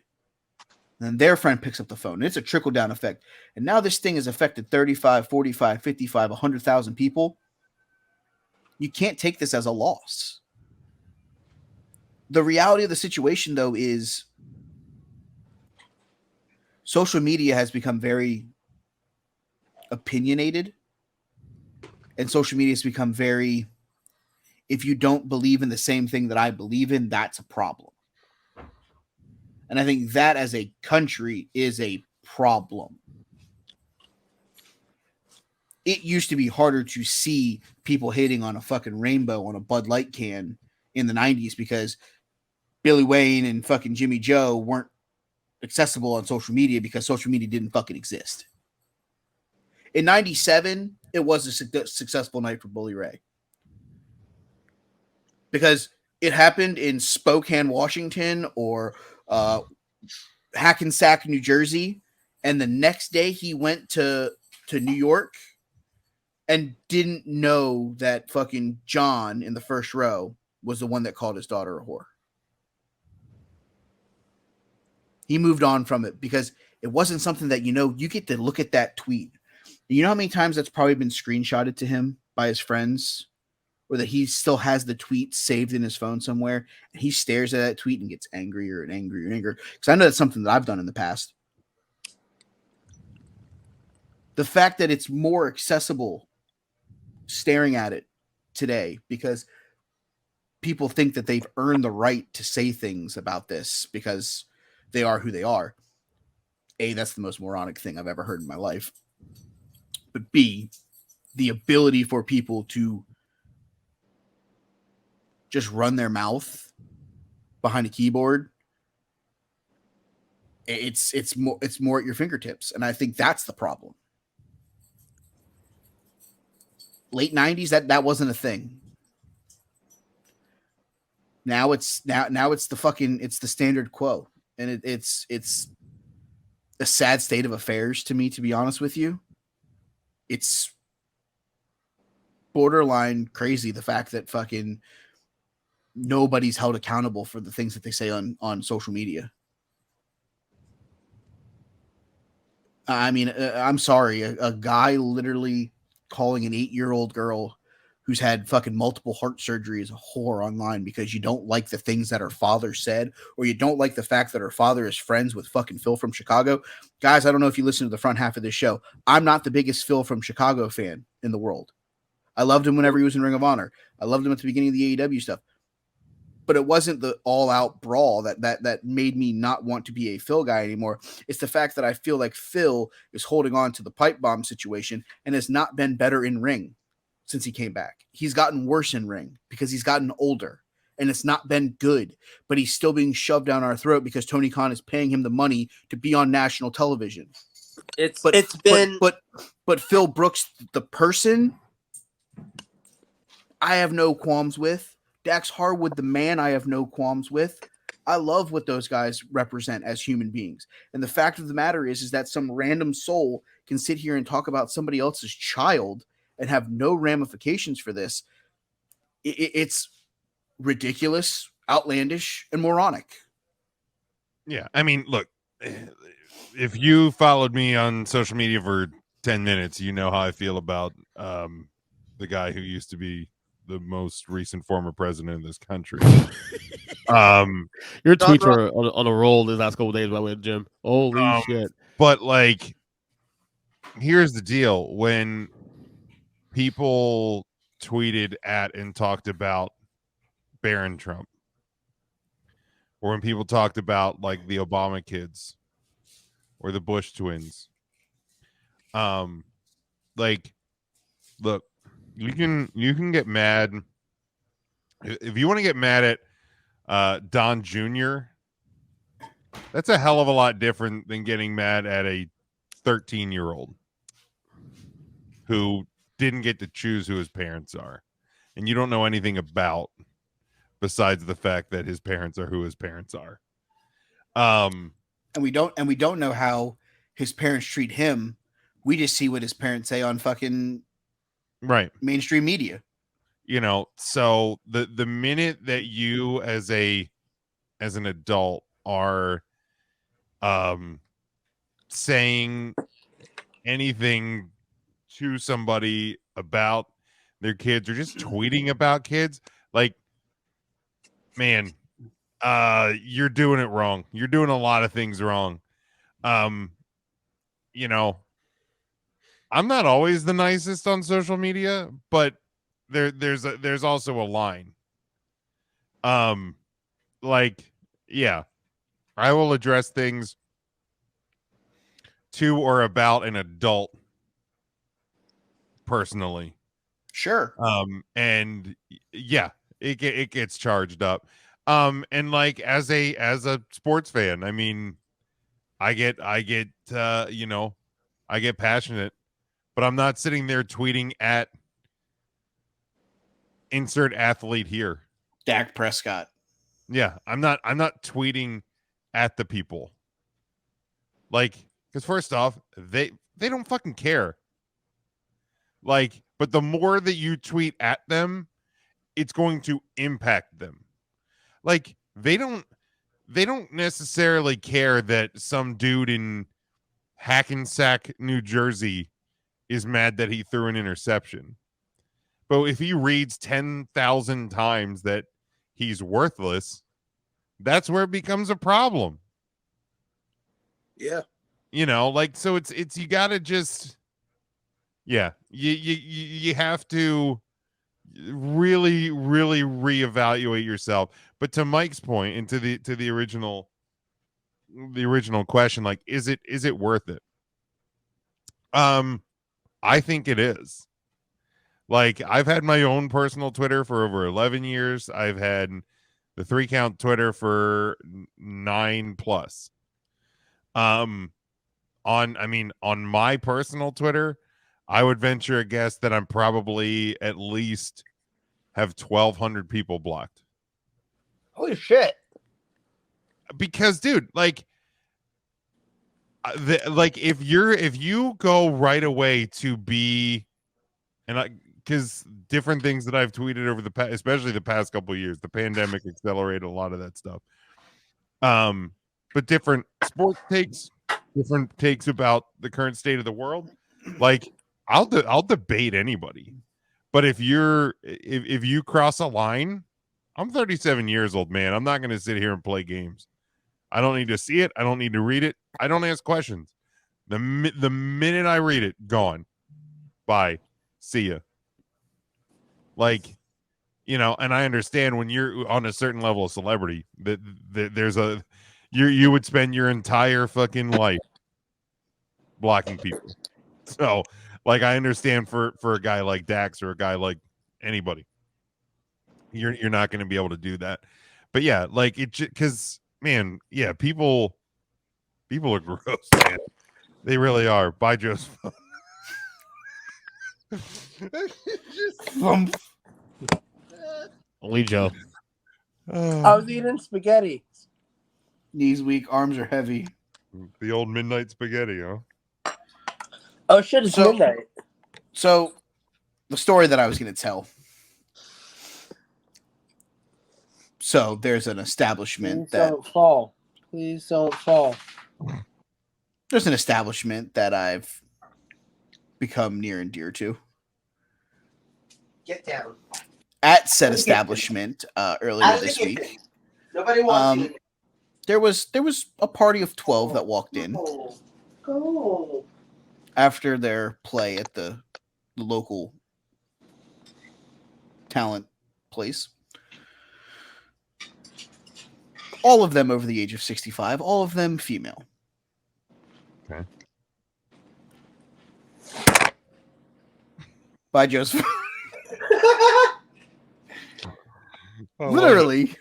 and then their friend picks up the phone, and it's a trickle down effect. And now this thing has affected 35, 45, 55, 100,000 people. You can't take this as a loss. The reality of the situation, though, is social media has become very opinionated, and social media has become very, if you don't believe in the same thing that I believe in, that's a problem. And I think that as a country is a problem. It used to be harder to see people hating on a fucking rainbow on a Bud Light can in the 90s because Billy Wayne and fucking Jimmy Joe weren't accessible on social media because social media didn't fucking exist. In 97, it was a successful night for Bully Ray. Because it happened in Spokane, Washington, or Hackensack, New Jersey, and the next day he went to New York and didn't know that fucking John in the first row was the one that called his daughter a whore. He moved on from it because it wasn't something that, you get to look at that tweet. You know how many times that's probably been screenshotted to him by his friends, or that he still has the tweet saved in his phone somewhere, and he stares at that tweet and gets angrier and angrier and angrier. Because I know that's something that I've done in the past. The fact that it's more accessible staring at it today because people think that they've earned the right to say things about this because they are who they are. A, that's the most moronic thing I've ever heard in my life. But B, the ability for people to just run their mouth behind a keyboard, it's more at your fingertips. And I think that's the problem. Late 90s, that wasn't a thing. Now it's the standard quo. And it's a sad state of affairs to me, to be honest with you. It's borderline crazy, the fact that fucking nobody's held accountable for the things that they say on social media. I mean, I'm sorry, a guy literally calling an 8-year-old girl who's had fucking multiple heart surgery is a whore online because you don't like the things that her father said, or you don't like the fact that her father is friends with fucking Phil from Chicago. Guys, I don't know if you listen to the front half of this show. I'm not the biggest Phil from Chicago fan in the world. I loved him whenever he was in Ring of Honor. I loved him at the beginning of the AEW stuff. But it wasn't the all-out brawl that made me not want to be a Phil guy anymore. It's the fact that I feel like Phil is holding on to the pipe bomb situation and has not been better in ring since he came back. He's gotten worse in ring because he's gotten older, and it's not been good. But he's still being shoved down our throat because Tony Khan is paying him the money to be on national television. But Phil Brooks, the person, I have no qualms with. Dax Harwood, the man, I have no qualms with. I love what those guys represent as human beings. And the fact of the matter is that some random soul can sit here and talk about somebody else's child and have no ramifications for this. It's ridiculous. outlandish, and moronic. Yeah, I mean, look, if you followed me on social media for 10 minutes, you know how I feel about the guy who used to be the most recent former president of this country. Your tweets are on a roll these last couple of days, by the way, Jim. Holy shit. But like, here's the deal. When people tweeted at and talked about Barron Trump, or when people talked about like the Obama kids or the Bush twins, like, look, you can get mad if you want to get mad at Don Jr. That's a hell of a lot different than getting mad at a 13-year-old who didn't get to choose who his parents are, and you don't know anything about besides the fact that his parents are who his parents are. And we don't know how his parents treat him. We just see what his parents say on fucking right mainstream media. You know, so the minute that you as an adult are saying anything to somebody about their kids or just tweeting about kids, like, man, you're doing it wrong. You're doing a lot of things wrong. You know, I'm not always the nicest on social media, but there's also a line. Like, yeah, I will address things to or about an adult personally. Sure. And yeah, it gets charged up. And like as a sports fan, I mean, I get you know, I get passionate, but I'm not sitting there tweeting at insert athlete here. Dak Prescott. Yeah, I'm not tweeting at the people. Like, because first off, they don't fucking care. Like, but the more that you tweet at them, it's going to impact them. Like, they don't necessarily care that some dude in Hackensack, New Jersey is mad that he threw an interception. But if he reads 10,000 times that he's worthless, that's where it becomes a problem. Yeah. You know, like, so it's you gotta just, yeah, you have to really reevaluate yourself. But to Mike's point, and to the original question, like, is it worth it? I think it is. Like, I've had my own personal Twitter for over 11 years. I've had the 3 Count Twitter for 9+. On my personal Twitter, I would venture a guess that I'm probably at least have 1,200 people blocked. Holy shit. Because, dude, like, if you go right away to be, and because different things that I've tweeted over the past, especially the past couple of years, the pandemic accelerated a lot of that stuff. But different sports takes, different takes about the current state of the world. Like, I'll debate anybody, but if you cross a line, I'm 37 years old, man. I'm not going to sit here and play games. I don't need to see it. I don't need to read it. I don't ask questions. The minute I read it, gone. Bye. See ya. Like, you know, and I understand when you're on a certain level of celebrity that there's you would spend your entire fucking life blocking people. So, like, I understand for a guy like Dax or a guy like anybody, you're not going to be able to do that. But yeah, like, it, because, man, yeah, people are gross, man. They really are. Bye, Joseph. Only Joe. I was eating spaghetti. Knees weak, arms are heavy. The old midnight spaghetti, huh? Oh shit, it's midnight. So the story that I was going to tell. So there's an establishment Please don't fall. Please don't fall. There's an establishment that I've become near and dear to. Get down. At said establishment earlier this week, Nobody wants you. there was a party of 12 that walked in Go. after their play at the local talent place. All of them over the age of 65, all of them female. Okay. Bye, Joseph. I Literally.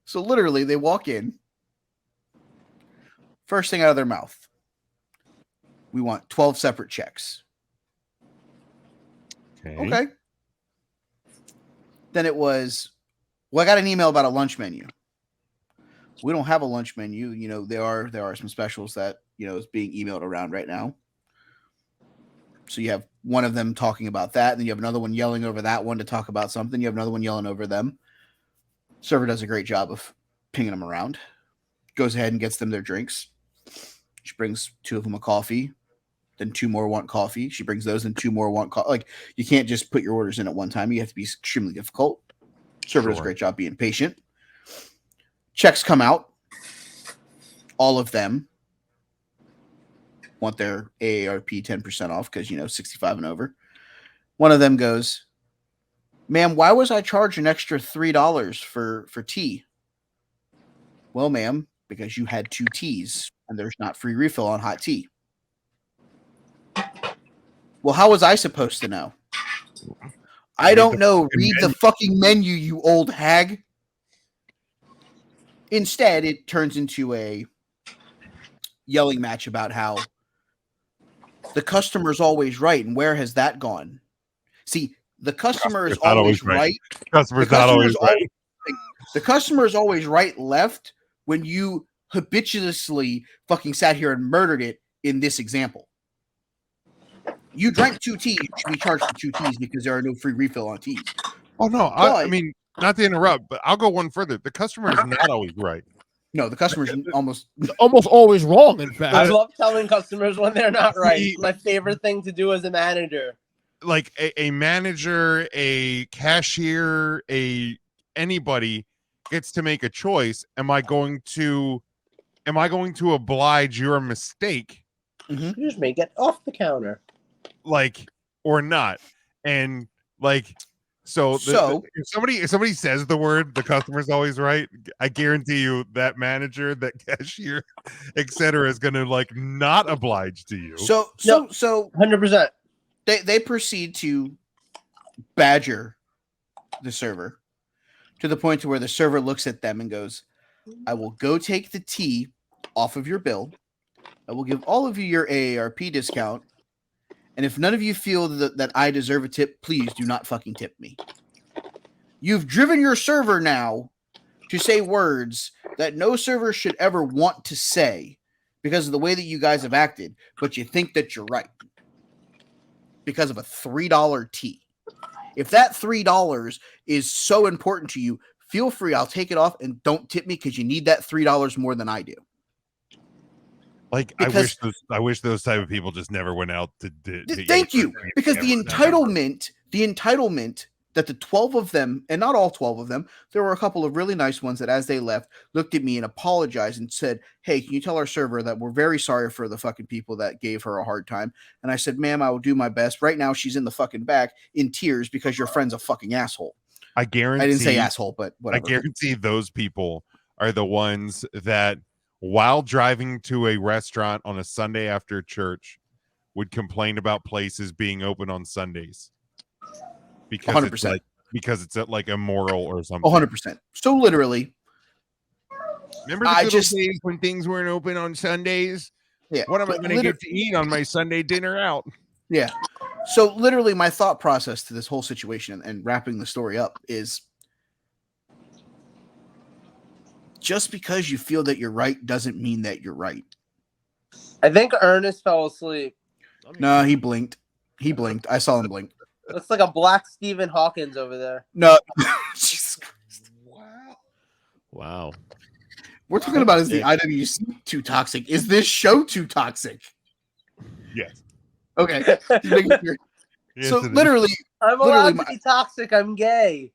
So literally, they walk in. First thing out of their mouth, we want 12 separate checks. Okay. Then it was, well, I got an email about a lunch menu. We don't have a lunch menu. You know, there are some specials that, you know, is being emailed around right now. So you have one of them talking about that, and then you have another one yelling over that one to talk about something. You have another one yelling over them. Server does a great job of pinging them around. Goes ahead and gets them their drinks. She brings two of them a coffee. Then two more want coffee. She brings those, and two more want coffee. Like, you can't just put your orders in at one time. You have to be extremely difficult. Server does a great job being patient. Checks come out. All of them want their AARP 10% off because, you know, 65 and over. One of them goes, "Ma'am, why was I charged an extra $3 for tea?" "Well, ma'am, because you had 2 teas and there's not free refill on hot tea." "Well, how was I supposed to know?" "I don't know. Read the fucking menu, you old hag." Instead, it turns into a yelling match about how the customer's always right, and where has that gone? See, the customer is always right. Customer's not always right. The customer is always right left when you habituously fucking sat here and murdered it in this example. You drank 2 teas, you should be charged for 2 teas because there are no free refill on teas. Oh, no. I mean, not to interrupt, but I'll go one further. The customer is not always right. No, the customer's almost always wrong, in fact. I love telling customers when they're not right. It's my favorite thing to do as a manager. Like a manager, a cashier, anybody gets to make a choice. Am I going to oblige your mistake? Mm-hmm. You just make it off the counter. Like, or not? And like, so if somebody says the word "the customer's always right," I guarantee you that manager, that cashier, etc., is going to like not oblige to you. So 100%. They proceed to badger the server to the point to where the server looks at them and goes, "I will go take the tea off of your bill. I will give all of you your AARP discount. And if none of you feel that I deserve a tip, please do not fucking tip me." You've driven your server now to say words that no server should ever want to say because of the way that you guys have acted, but you think that you're right because of a $3 tea. If that $3 is so important to you, feel free. I'll take it off, and don't tip me because you need that $3 more than I do. Like, I wish those type of people just never went out to thank you, because the entitlement that the 12 of them, and not all 12 of them, there were a couple of really nice ones that as they left looked at me and apologized and said, "Hey, can you tell our server that we're very sorry for the fucking people that gave her a hard time?" And I said, "Ma'am, I will do my best." Right now she's in the fucking back in tears because your friend's a fucking asshole. I guarantee I didn't say asshole, but whatever. I guarantee those people are the ones that, while driving to a restaurant on a Sunday after church, would complain about places being open on Sundays because 100%. it's like immoral or something. 100%. So literally, remember the days when things weren't open on Sundays? Yeah. What am I going to get to eat on my Sunday dinner out? Yeah. So literally, my thought process to this whole situation and wrapping the story up is, just because you feel that you're right doesn't mean that you're right. I think Ernest fell asleep. No, he blinked. I saw him blink. Looks like a black Stephen Hawkins over there. No. Jesus Christ. Wow. Wow. We're talking about is the IWC too toxic? Is this show too toxic? Yes. Okay. Just making sure. Yes, So it is. I'm Literally allowed to be toxic. I'm gay.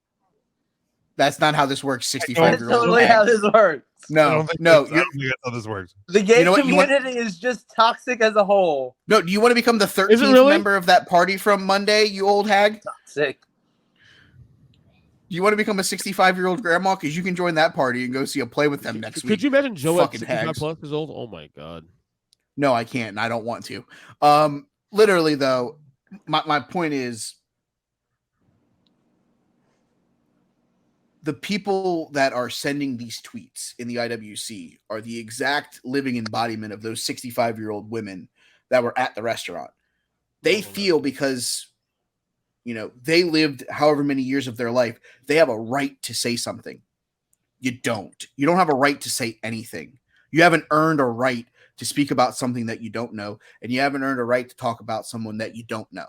That's not how this works. That's 65-year-old. totally how this works. I No, don't think no. that's how this works. The gay You know what? You want- community is just toxic as a whole. No, do you want to become the 13th really? member of that party from Monday, you old hag? Toxic. Do you want to become a 65-year-old grandma? Because you can join that party and go see a play with them next week. Could you imagine Joe at Fucking 65 hags. plus years old? Oh my god. No, I can't, and I don't want to. Literally, though, my point is the people that are sending these tweets in the IWC are the exact living embodiment of those 65-year-old women that were at the restaurant. They feel because, you know, they lived however many years of their life, they have a right to say something. You don't. You don't have a right to say anything. You haven't earned a right to speak about something that you don't know, and you haven't earned a right to talk about someone that you don't know.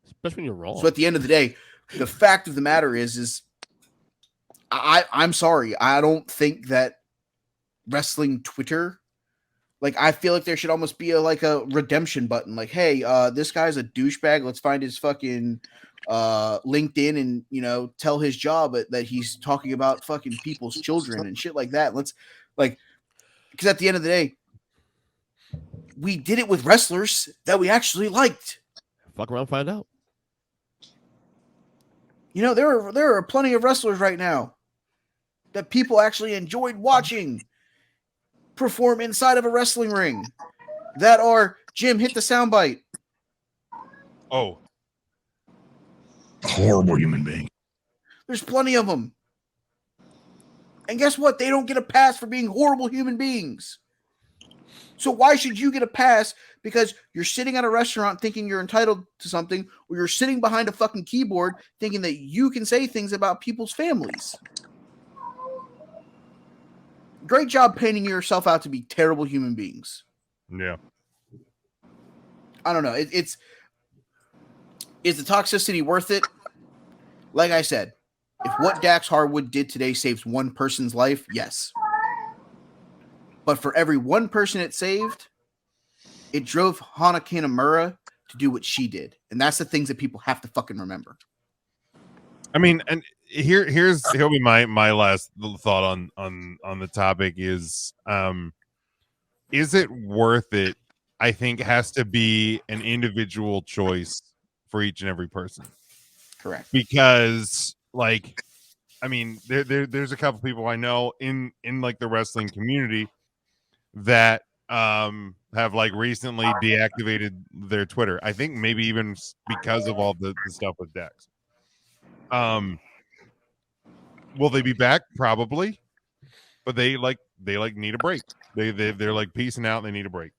Especially when you're wrong. So at the end of the day, the fact of the matter is I'm sorry. I don't think that wrestling Twitter, like, I feel like there should almost be a redemption button. Like, hey, this guy's a douchebag. Let's find his fucking LinkedIn and, you know, tell his job that he's talking about fucking people's children and shit like that. Let's because at the end of the day, we did it with wrestlers that we actually liked. Fuck around, find out. You know, there are plenty of wrestlers right now that people actually enjoyed watching perform inside of a wrestling ring that are, Jim, hit the soundbite. Oh, Horrible human being. There's plenty of them. And guess what? They don't get a pass for being horrible human beings. So why should you get a pass because you're sitting at a restaurant thinking you're entitled to something, or you're sitting behind a fucking keyboard thinking that you can say things about people's families? Great job painting yourself out to be terrible human beings. yeah. I don't know. Is the toxicity worth it? Like I said, if what Dax Harwood did today saves one person's life, yes. But for every one person it saved, it drove Hana Kanamura to do what she did. And that's the things that people have to fucking remember. I mean, and here'll be my last little thought on the topic is it worth it? I think has to be an individual choice for each and every person. Correct. Because, like, I mean, there's a couple people I know in like the wrestling community that have like recently deactivated their Twitter. I think maybe even because of all the stuff with Dex. Will they be back? Probably, but they need a break. They're like peacing out. They need a break.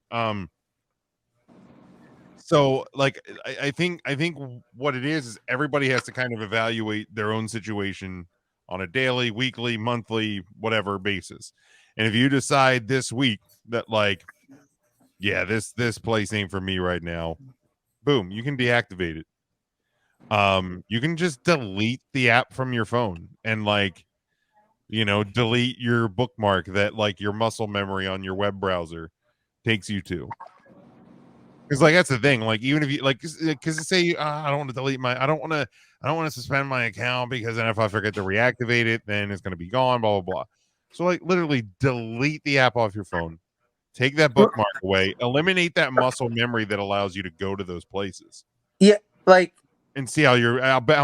So like I think what it is everybody has to kind of evaluate their own situation on a daily, weekly, monthly, whatever basis. And if you decide this week that like, yeah, this place ain't for me right now, boom, you can deactivate it. You can just delete the app from your phone and like, you know, delete your bookmark that like your muscle memory on your web browser takes you to. Because like that's the thing, like even if you like, because say I don't want to delete I don't want to suspend my account because then if I forget to reactivate it, then it's going to be gone. Blah blah blah. So like literally delete the app off your phone, take that bookmark away, eliminate that muscle memory that allows you to go to those places. Yeah, like, and see how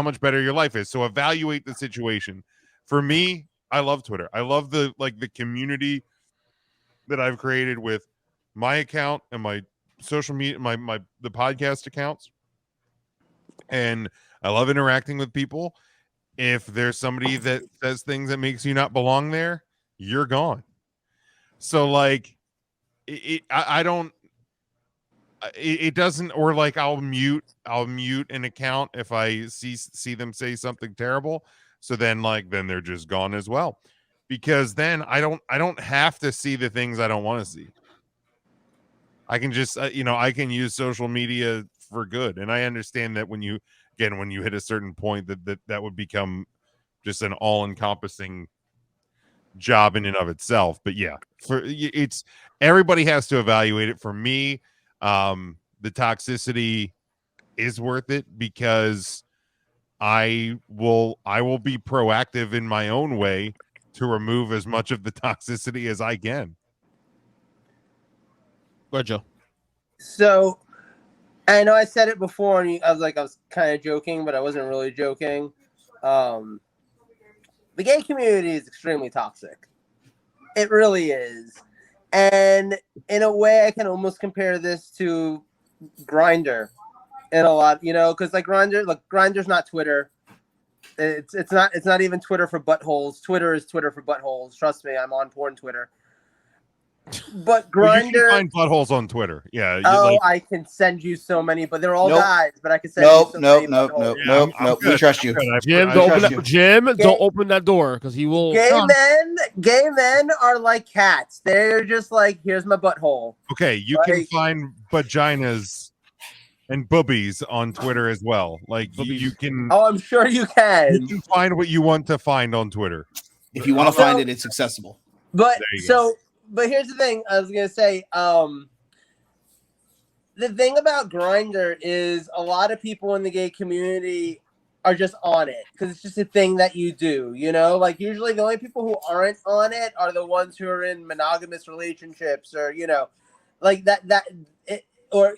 much better your life is. So evaluate the situation. For me, I love Twitter. I love the community that I've created with my account and my social media, the podcast accounts. And I love interacting with people. If there's somebody that says things that makes you not belong there, you're gone. So like I don't it doesn't, or like I'll mute an account if I see them say something terrible. So then they're just gone as well, because then I don't have to see the things I don't want to see. I can just I can use social media for good. And I understand that when you hit a certain point that would become just an all-encompassing job in and of itself. But yeah, it's everybody has to evaluate it. For me, the toxicity is worth it because I will be proactive in my own way to remove as much of the toxicity as I can. Go ahead, Joe. So I know I said it before, and I was kind of joking, but I wasn't really joking. The gay community is extremely toxic. It really is. And in a way, I can almost compare this to Grindr in a lot, because like Grindr's not Twitter. It's not even Twitter for buttholes. Twitter is Twitter for buttholes. Trust me, I'm on porn Twitter. But Grindr, you can find buttholes on Twitter. Yeah. I can send you so many, but they're all Nope. guys. But I can send you so many buttholes. Nope. We trust you. Jim, don't open that door because he will. Gay men are like cats. They're just like, here's my butthole. Okay, you can find vaginas and boobies on Twitter as well. Like you can. Oh, I'm sure you can. You can find what you want to find on Twitter. If you want to find it, it's accessible. But But here's the thing I was going to say. The thing about Grindr is a lot of people in the gay community are just on it because it's just a thing that you do, Like usually the only people who aren't on it are the ones who are in monogamous relationships or, like or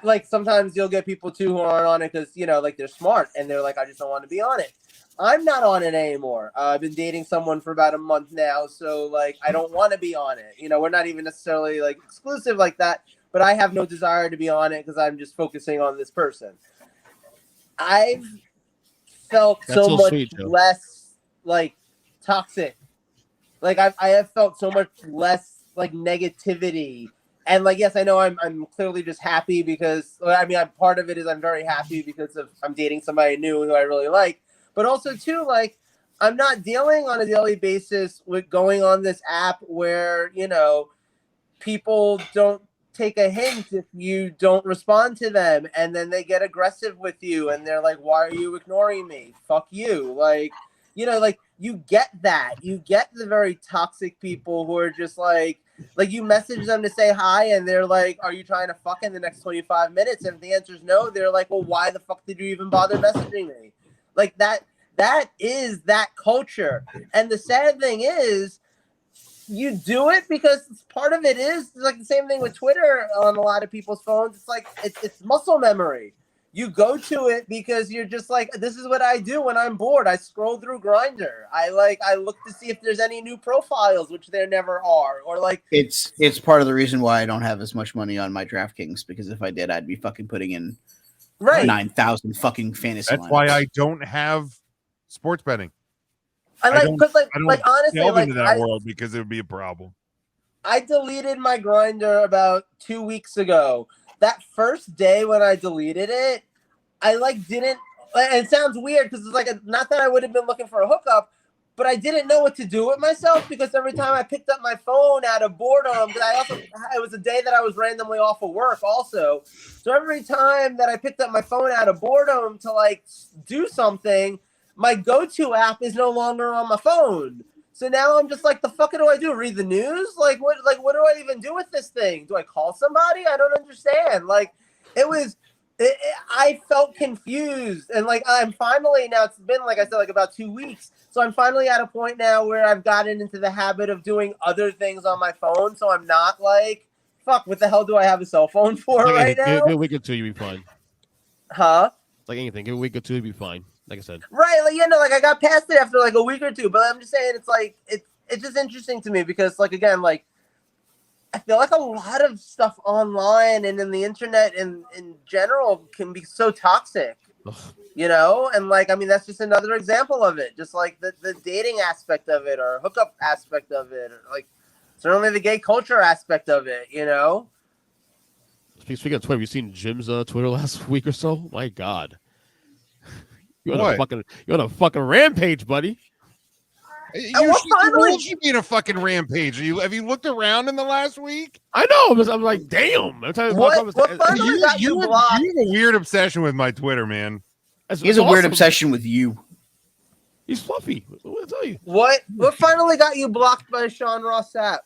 like sometimes you'll get people too who aren't on it because, like they're smart and they're like, I just don't want to be on it. I'm not on it anymore. I've been dating someone for about a month now, so like I don't want to be on it. We're not even necessarily like exclusive like that, but I have no desire to be on it because I'm just focusing on this person. I've felt so much less like toxic. Like I have felt so much less like negativity. And like, yes, I know I'm clearly just happy because I'm part of it is I'm very happy because I'm dating somebody new who I really like. But also, too, like, I'm not dealing on a daily basis with going on this app where, people don't take a hint if you don't respond to them. And then they get aggressive with you. And they're like, why are you ignoring me? Fuck you. Like, like, you get that. You get the very toxic people who are just like you message them to say hi. And they're like, are you trying to fuck in the next 25 minutes? And if the answer is no, they're like, well, why the fuck did you even bother messaging me? Like that is that culture. And the sad thing is you do it because part of it is like the same thing with Twitter on a lot of people's phones. It's like it's muscle memory. You go to it because you're just like, this is what I do when I'm bored. I scroll through Grindr. I look to see if there's any new profiles, which there never are. Or like it's part of the reason why I don't have as much money on my DraftKings, because if I did, I'd be fucking putting in 9,000 fucking fantasy. That's why I don't have sports betting. I don't honestly delve into that world because it would be a problem. I deleted my Grindr about 2 weeks ago. That first day when I deleted it, I didn't. And it sounds weird because it's not that I would have been looking for a hookup, but I didn't know what to do with myself because every time I picked up my phone out of boredom, it was a day that I was randomly off of work also. So every time that I picked up my phone out of boredom to do something, my go-to app is no longer on my phone. So now I'm just like, the fuck do I do? Read the news? What do I even do with this thing? Do I call somebody? I don't understand. I felt confused. And I'm finally, now it's been, like I said, about 2 weeks. So I'm finally at a point now where I've gotten into the habit of doing other things on my phone. So I'm not fuck, what the hell do I have a cell phone for right now? Give a week or two, you'll be fine. Huh? Like anything, give a week or two, you'll be fine. Like I said. Right. I got past it after a week or two, but I'm just saying it's just interesting to me because again, I feel like a lot of stuff online and in the internet and in general can be so toxic, and that's just another example of it. Just the dating aspect of it or hookup aspect of it, or certainly the gay culture aspect of it, Speaking of Twitter, have you seen Jim's Twitter last week or so? My God. You're on a fucking rampage, buddy. You should be in a fucking rampage. Have you looked around in the last week? I know, but I'm like, damn. What finally got you blocked? You have a weird obsession with my Twitter, man. He has a weird obsession with you. He's fluffy. What did I tell you? What finally got you blocked by Sean Ross Sapp?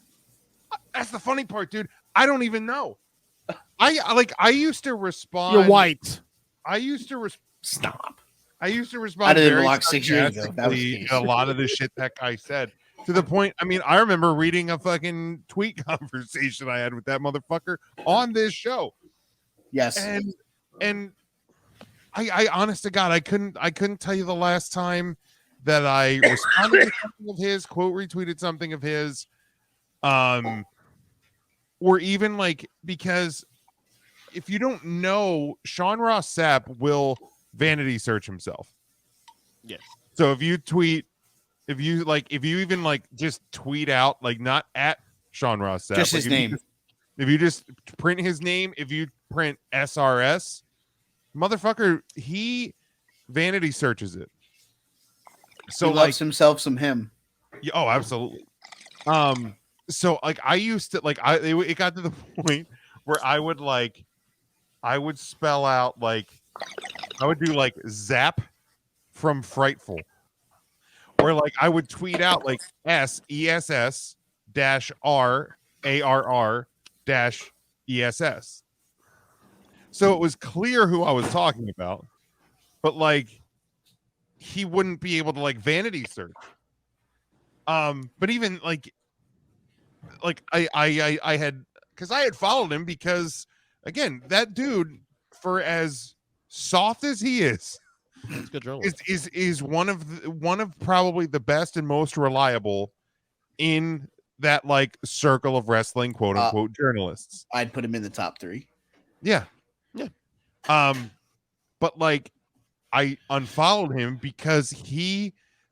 That's the funny part, dude. I don't even know. I used to respond. You're white. Stop. I used to respond. I didn't very block 6 years ago. That was the sarcastically case. a lot of the shit that guy said. To the point, I mean, I remember reading a fucking tweet conversation I had with that motherfucker on this show. Yes. And I honest to God, I couldn't tell you the last time that I responded to something of his, quote retweeted something of his, or even like, because if you don't know, Sean Ross Sapp will vanity search himself. Yes. So if you even like just tweet out, like not at Sean Ross Sapp, Just like his name. if you just print his name, if you print SRS, motherfucker, he vanity searches it. So he loves himself some him. Oh, absolutely. So like I used to like it got to the point where I would spell out like I would do like Zap from Frightful, or like I would tweet out like SESS -RARR -ESS. So it was clear who I was talking about, but like he wouldn't be able to like vanity search. But even like I had, because I had followed him, because again, that dude, for as soft as he is, is one of probably the best and most reliable in that like circle of wrestling, quote unquote, journalists. I'd put him in the top 3. Yeah. But like I unfollowed him because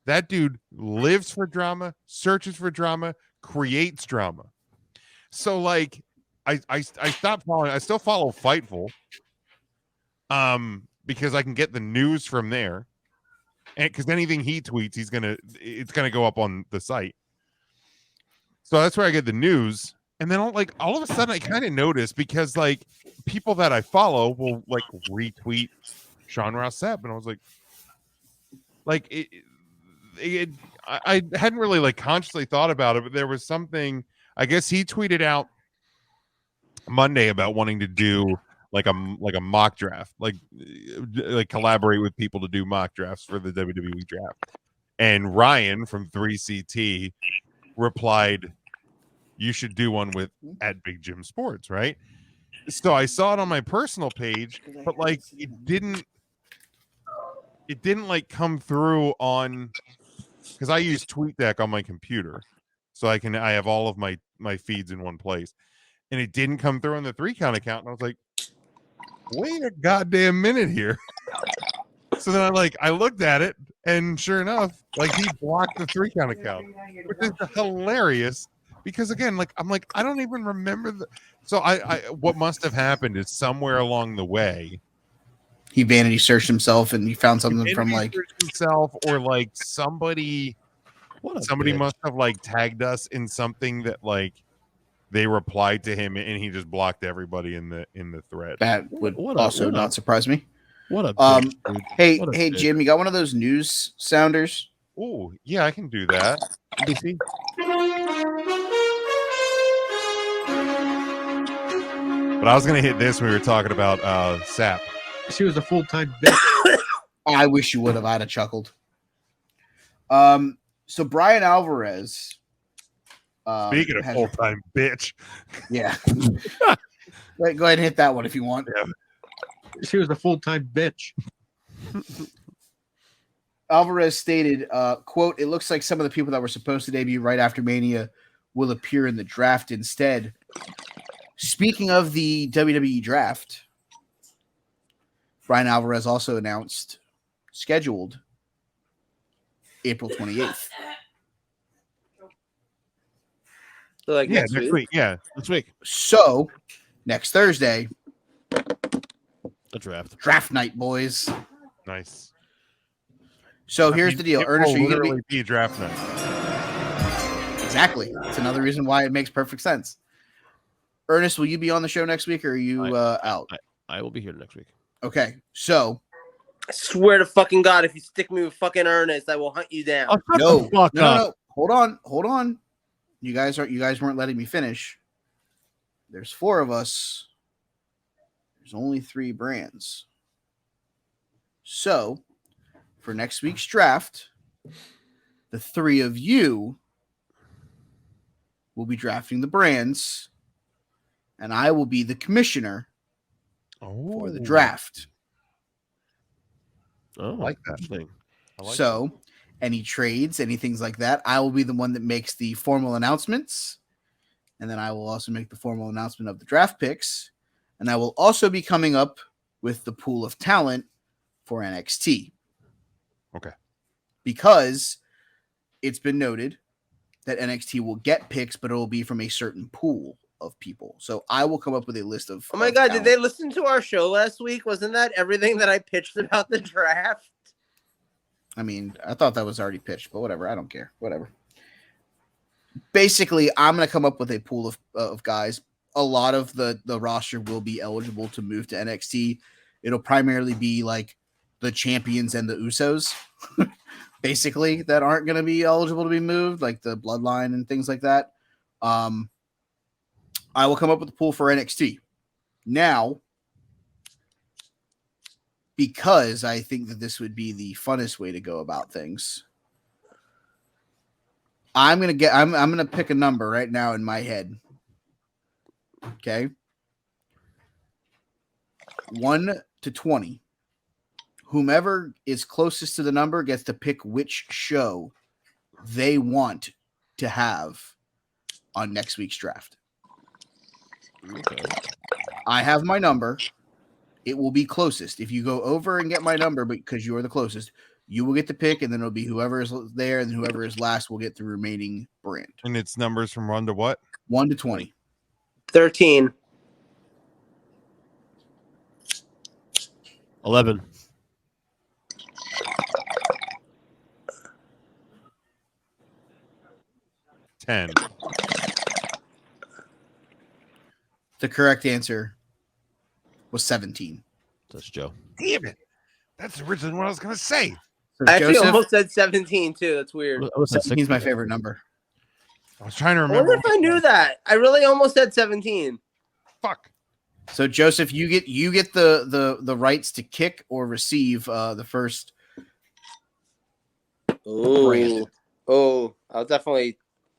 that dude lives for drama, searches for drama, creates drama. So like I stopped following. I still follow Fightful, because I can get the news from there, and because anything he tweets, it's gonna go up on the site. So that's where I get the news. And then all of a sudden I kind of noticed, because like people that I follow will like retweet Sean Ross Sapp, and I was like I hadn't really like consciously thought about it, but there was something. I guess he tweeted out Monday about wanting to do like a mock draft, like collaborate with people to do mock drafts for the WWE draft. And Ryan from 3CT replied, "You should do one with at Big Jim Sports," right? So I saw it on my personal page, but like it didn't like come through on, because I use TweetDeck on my computer, so I have all of my feeds in one place, and it didn't come through on the 3Count account, and I was like, wait a goddamn minute here. So then I looked at it, and sure enough, like he blocked the 3Count account, which is hilarious, because again, like I'm like, I don't even remember so I what must have happened is somewhere along the way he vanity searched himself and he found something from like himself, or like somebody must have like tagged us in something that like they replied to him, and he just blocked everybody in the thread. That would also not surprise me. What a hey Jim, you got one of those news sounders? Oh yeah, I can do that. DC. But I was gonna hit this when we were talking about Sapp. She was a full-time bitch. I wish you would have. I'd have chuckled. So Brian Alvarez. Speaking of full-time bitch. Yeah. Go ahead and hit that one if you want. Yeah. She was a full-time bitch. Alvarez stated, quote, "It looks like some of the people that were supposed to debut right after Mania will appear in the draft instead." Speaking of the WWE draft, Brian Alvarez also announced scheduled April 28th. So like next week. Yeah, next week. So next Thursday, a draft night, boys. Nice. So here's the deal, Ernest. Are you going to be a draft night? Exactly. It's another reason why it makes perfect sense. Ernest, will you be on the show next week, or are you out? I will be here next week. Okay, so I swear to fucking God, if you stick me with fucking Ernest, I will hunt you down. Oh, shut No, the fuck no, up. no. Hold on. You guys weren't letting me finish. There's 4 of us. There's only 3 brands. So, for next week's draft, the 3 of you will be drafting the brands, and I will be the commissioner for the draft. Oh, like that. interesting. So, any trades, any things like that, I will be the one that makes the formal announcements. And then I will also make the formal announcement of the draft picks. And I will also be coming up with the pool of talent for NXT. Okay. Because it's been noted that NXT will get picks, but it will be from a certain pool of people. So I will come up with a list of. Oh my God, did they listen to our show last week? Wasn't that everything that I pitched about the draft? I mean, I thought that was already pitched, but whatever. I don't care. Whatever. Basically, I'm going to come up with a pool of guys. A lot of the roster will be eligible to move to NXT. It'll primarily be like the champions and the Usos, basically, that aren't going to be eligible to be moved, like the Bloodline and things like that. I will come up with a pool for NXT. Now, because I think that this would be the funnest way to go about things, I'm gonna pick a number right now in my head. Okay. 1 to 20. Whomever is closest to the number gets to pick which show they want to have on next week's draft. Okay. I have my number. It will be closest. If you go over and get my number because you are the closest, you will get the pick, and then it'll be whoever is there, and whoever is last will get the remaining brand. And it's numbers from 1 to what? 1 to 20. 13. 11. 10. The correct answer was 17. That's Joe. Damn it. That's originally what I was going to say. So I actually Joseph, almost said 17 too. That's weird. I was at 17 is my 16. favorite number. I was trying to I remember. wonder if I knew that. I really almost said 17. Fuck. So Joseph, you get the rights to kick or receive the first brand. Oh, I'll definitely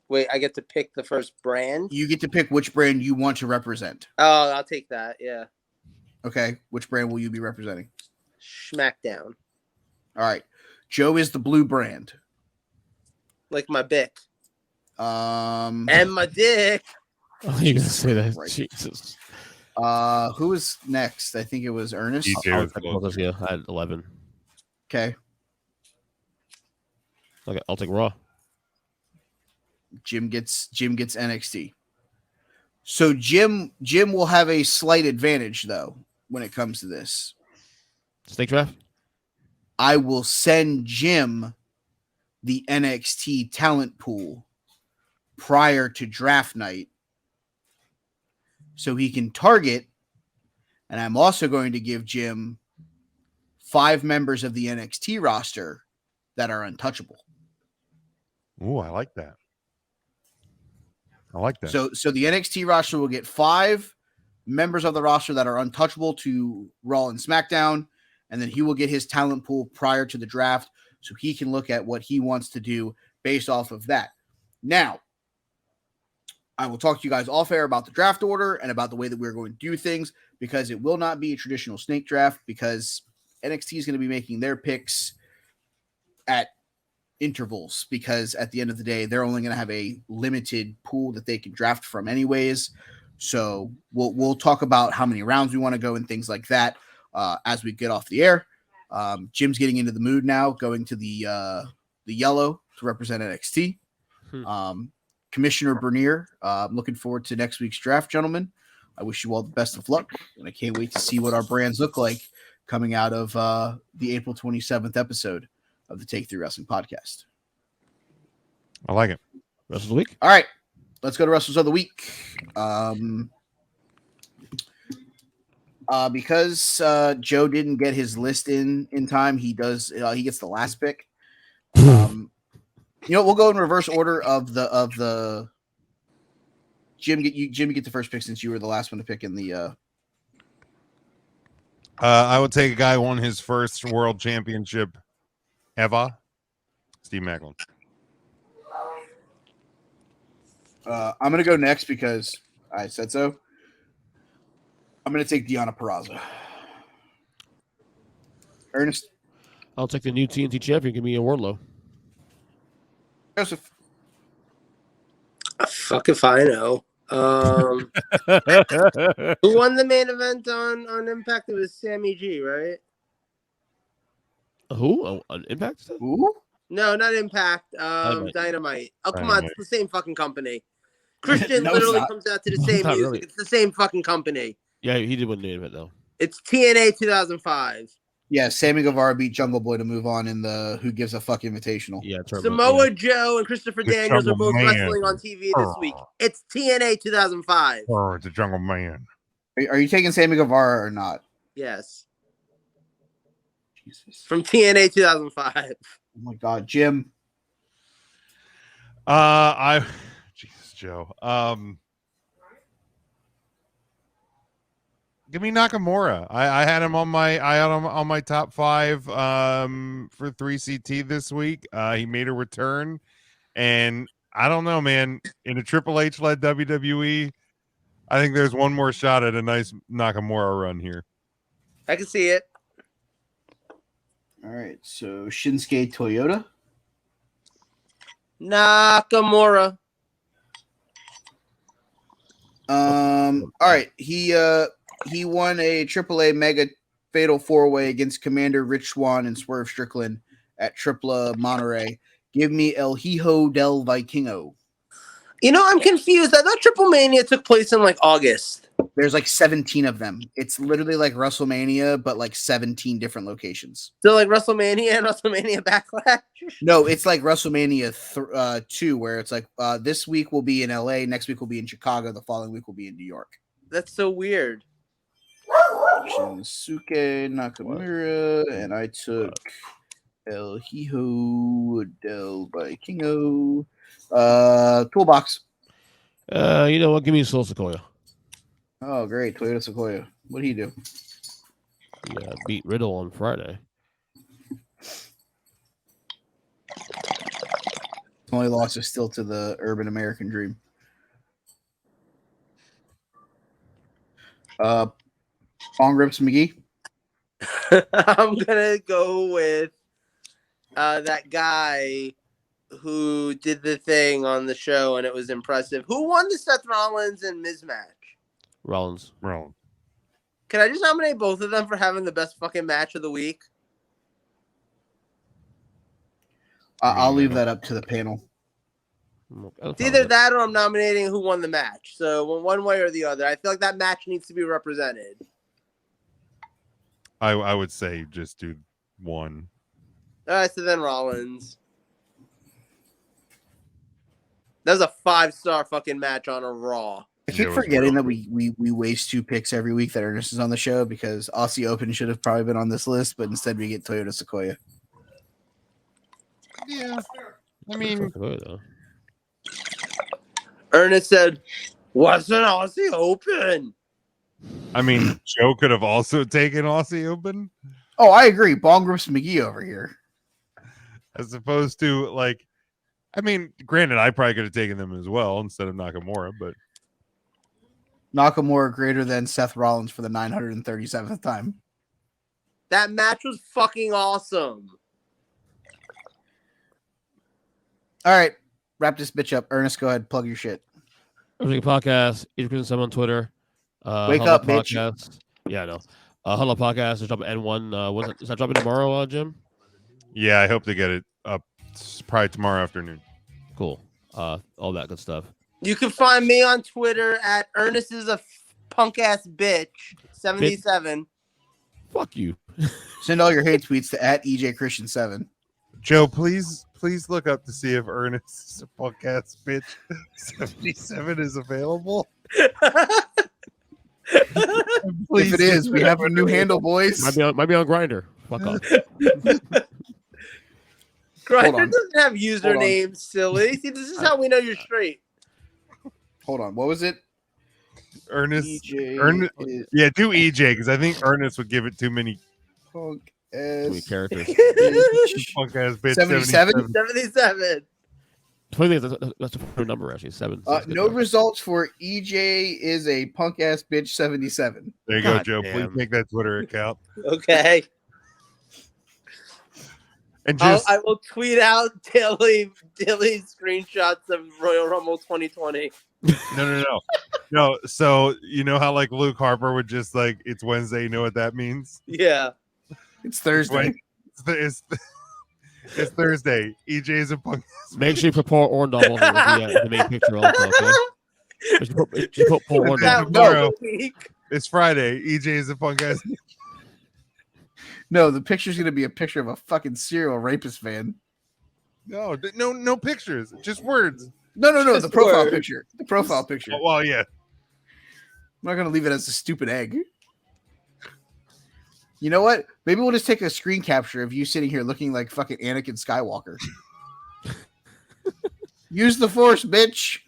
wait. I get to pick the first brand. You get to pick which brand you want to represent. Oh, I'll take that. Yeah. Okay, which brand will you be representing? Smackdown. All right, Joe is the blue brand. Like my Bic. And my dick. Oh, you're gonna say that? Right. Jesus. Who was next? I think it was Ernest. DJ I was close. yeah, I had 11. Okay, Okay, I'll take Raw. Jim gets NXT. So Jim will have a slight advantage though when it comes to this. Snake draft. I will send Jim the NXT talent pool prior to draft night so he can target. And I'm also going to give Jim 5 members of the NXT roster that are untouchable. Ooh, I like that. I like that. So the NXT roster will get 5 members of the roster that are untouchable to Raw and SmackDown, and then he will get his talent pool prior to the draft so he can look at what he wants to do based off of that. Now, I will talk to you guys off air about the draft order and about the way that we're going to do things, because it will not be a traditional snake draft, because NXT is going to be making their picks at intervals, because at the end of the day, they're only going to have a limited pool that they can draft from anyways. So we'll talk about how many rounds we want to go and things like that as we get off the air. Jim's getting into the mood now, going to the yellow to represent NXT. Commissioner Bernier, I'm looking forward to next week's draft, gentlemen. I wish you all the best of luck, and I can't wait to see what our brands look like coming out of the April 27th episode of the Take 3 Wrestling Podcast. I like it. Rest of the week. All right, let's go to Wrestlers of the Week. Because Joe didn't get his list in time, he does. He gets the last pick. We'll go in reverse order of the. Jim, get the first pick since you were the last one to pick in the. I would take a guy who won his first world championship ever, Steve Macklin. I'm gonna go next because I said so. I'm gonna take Deonna Purrazzo. Ernest. I'll take the new TNT champion. Give me a Wardlow. Joseph. Fuck if I know. Who won the main event on Impact? It was Sammy G, right? Who? Oh, on Impact? Who? No, not Impact. Dynamite. Oh, come on. It's the same fucking company. Christian No, literally it's not. comes out to the same Not music. really. It's the same fucking company. Yeah, he did win the main event, though. It's TNA 2005. Yeah, Sammy Guevara beat Jungle Boy to move on in the Who Gives a Fuck Invitational. Yeah, Samoa Joe and Christopher The Daniels are Jungle both Man. wrestling on TV this week. It's TNA 2005. Oh, it's a Jungle Man. Are you taking Sammy Guevara or not? Yes. Jesus. From TNA 2005. Oh my God, Jim. Jesus, Joe. Give me Nakamura. I had him on my top 5 for 3CT this week. He made a return, and I don't know, man. In a Triple H led WWE, I think there's one more shot at a nice Nakamura run here. I can see it. All right, so Shinsuke Toyota. Nakamura. All right, he won a AAA Mega Fatal 4-Way against Commander Rich Swann and Swerve Strickland at Tripla Monterey. Give me El Hijo del Vikingo. You know, I'm confused. I thought Triple Mania took place in like August. There's like 17 of them. It's literally like WrestleMania, but like 17 different locations. So like WrestleMania and WrestleMania Backlash? No, it's like WrestleMania 2, where it's like this week will be in LA, next week will be in Chicago, the following week will be in New York. That's so weird. Shinsuke Nakamura, and I took El Hijo del Vikingo. Toolbox. You know what? Give me Soul Sequoia. Oh, great. Toyota Sequoia. What did he do? Yeah, beat Riddle on Friday. Only loss is still to the Urban American Dream. Bong Rips McGee. I'm gonna go with that guy who did the thing on the show and it was impressive. Who won the Seth Rollins and Miz match? Rollins. Can I just nominate both of them for having the best fucking match of the week? I'll leave that up to the panel. It's either that or I'm nominating who won the match. So one way or the other. I feel like that match needs to be represented. I would say just do one. All right, so then Rollins. That was a 5-star fucking match on a Raw. I keep forgetting that we waste 2 picks every week that Ernest is on the show because Aussie Open should have probably been on this list, but instead we get Toyota Sequoia. Yeah. I mean, Ernest said, "What's an Aussie Open?" I mean, Joe could have also taken Aussie Open. Oh, I agree. Bong Rips McGee over here. As opposed to, like, I mean, granted, I probably could have taken them as well instead of Nakamura, but Nakamura greater than Seth Rollins for the 937th time. That match was fucking awesome. All right, wrap this bitch up. Ernest, go ahead, plug your shit. Podcast, Adrian on Twitter. Wake up, bitch. Podcast. Yeah, I know. Hello Podcast is dropping N1. Is that dropping tomorrow, Jim? yeah, I hope to get it up probably tomorrow afternoon. Cool. All that good stuff. You can find me on Twitter at Ernest is a punk ass bitch 77. Fuck you. Send all your hate tweets to at EJ Christian 7. Joe, please look up to see if Ernest's podcast bitch 77 is available. If it is, we have a new handle, boys. Might be on Grinder. Fuck off. Grindr doesn't have usernames, silly. See, this is how we know you're straight. Hold on. What was it? Ernest. EJ Yeah, do EJ because I think Ernest would give it too many punk Too many characters. punk ass bitch. 77? 77. 20 that's a fair number actually. 7. No results for EJ is a punk ass bitch 77. There you go, God Joe. damn. Please make that Twitter account. Okay. And just I will tweet out daily screenshots of Royal Rumble 2020. no. So you know how like Luke Harper would just like it's Wednesday. You know what that means? Yeah. It's Thursday. It's Thursday. EJ is a punk. Make sure you put Paul Orndorff in the main picture also, okay? You put Paul Orndorff. That tomorrow. week. It's Friday. EJ is a punk ass. No, the picture's gonna be a picture of a fucking serial rapist fan. No pictures. Just words. No. Just The profile words. picture. The profile picture. Oh, well, yeah. I'm not gonna leave it as a stupid egg. You know what? Maybe we'll just take a screen capture of you sitting here looking like fucking Anakin Skywalker. Use the Force, bitch.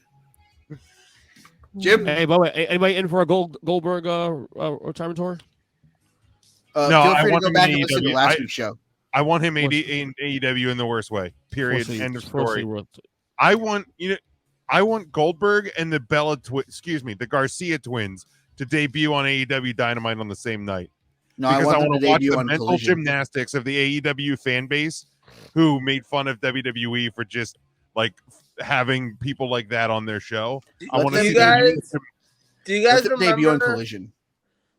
Jim, Hey, by the way, anybody in for a Goldberg retirement tour? No, feel I free to want go him back in and listen to AEW. last week's show. I want him in AEW in the worst way. Period. Fortunately- End of fortunately, story. we're- I want Goldberg and the the Garcia twins to debut on AEW Dynamite on the same night. No, Because I want them want to to watch debut the on mental Collision. gymnastics of the AEW fan base who made fun of WWE for just like having people like that on their show. I Let want to them see Do you guys Let them debut on remember? Collision.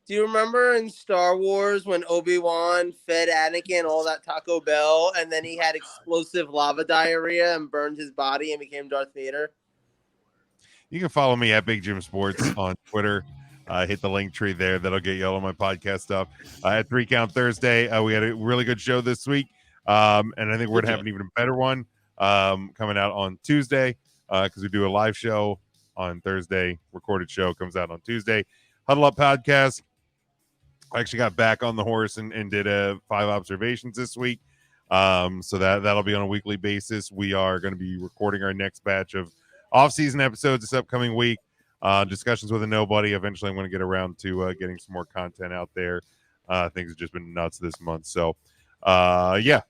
Do you remember in Star Wars when Obi-Wan fed Anakin all that Taco Bell and then he had explosive lava diarrhea and burned his body and became Darth Vader? You can follow me at Big Jim Sports on Twitter. Hit the link tree there. That'll get you all of my podcast stuff. At 3 Count Thursday, we had a really good show this week. And I think we're going to have an even better one coming out on Tuesday because we do a live show on Thursday. Recorded show comes out on Tuesday. Huddle Up Podcast. I actually got back on the horse and did 5 observations this week. So that'll be on a weekly basis. We are going to be recording our next batch of off-season episodes this upcoming week. Discussions with a nobody. Eventually, I'm going to get around to getting some more content out there. Things have just been nuts this month. So, yeah,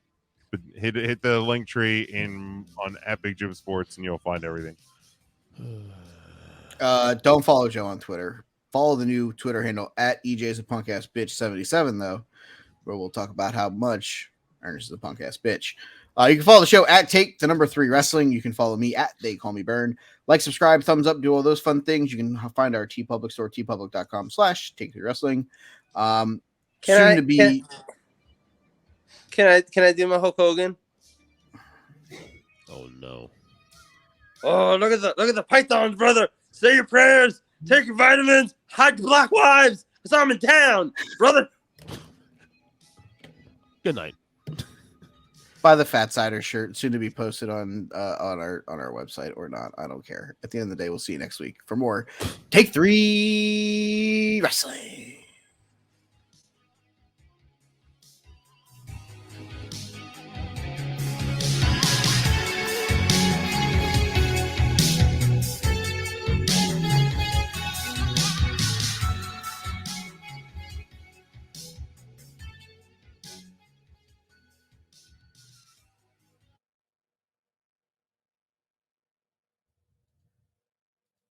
but hit the link tree on at Big Jim Sports, and you'll find everything. Don't follow Joe on Twitter. Follow the new Twitter handle at EJ's a punk ass bitch 77 though, where we'll talk about how much Ernest is a punk ass bitch. You can follow the show at Take the number 3 Wrestling. You can follow me at They Call Me Burn. Like, subscribe, thumbs up, do all those fun things. You can find our TeePublic store, tpublic.com/Take3Wrestling. Can I do my Hulk Hogan? Oh no. Oh, look at the pythons, brother. Say your prayers, take your vitamins, hide your black wives, because I'm in town, brother. Good night. Buy the Fat Cider shirt, soon to be posted on our website or not. I don't care. At the end of the day, we'll see you next week for more Take 3 Wrestling.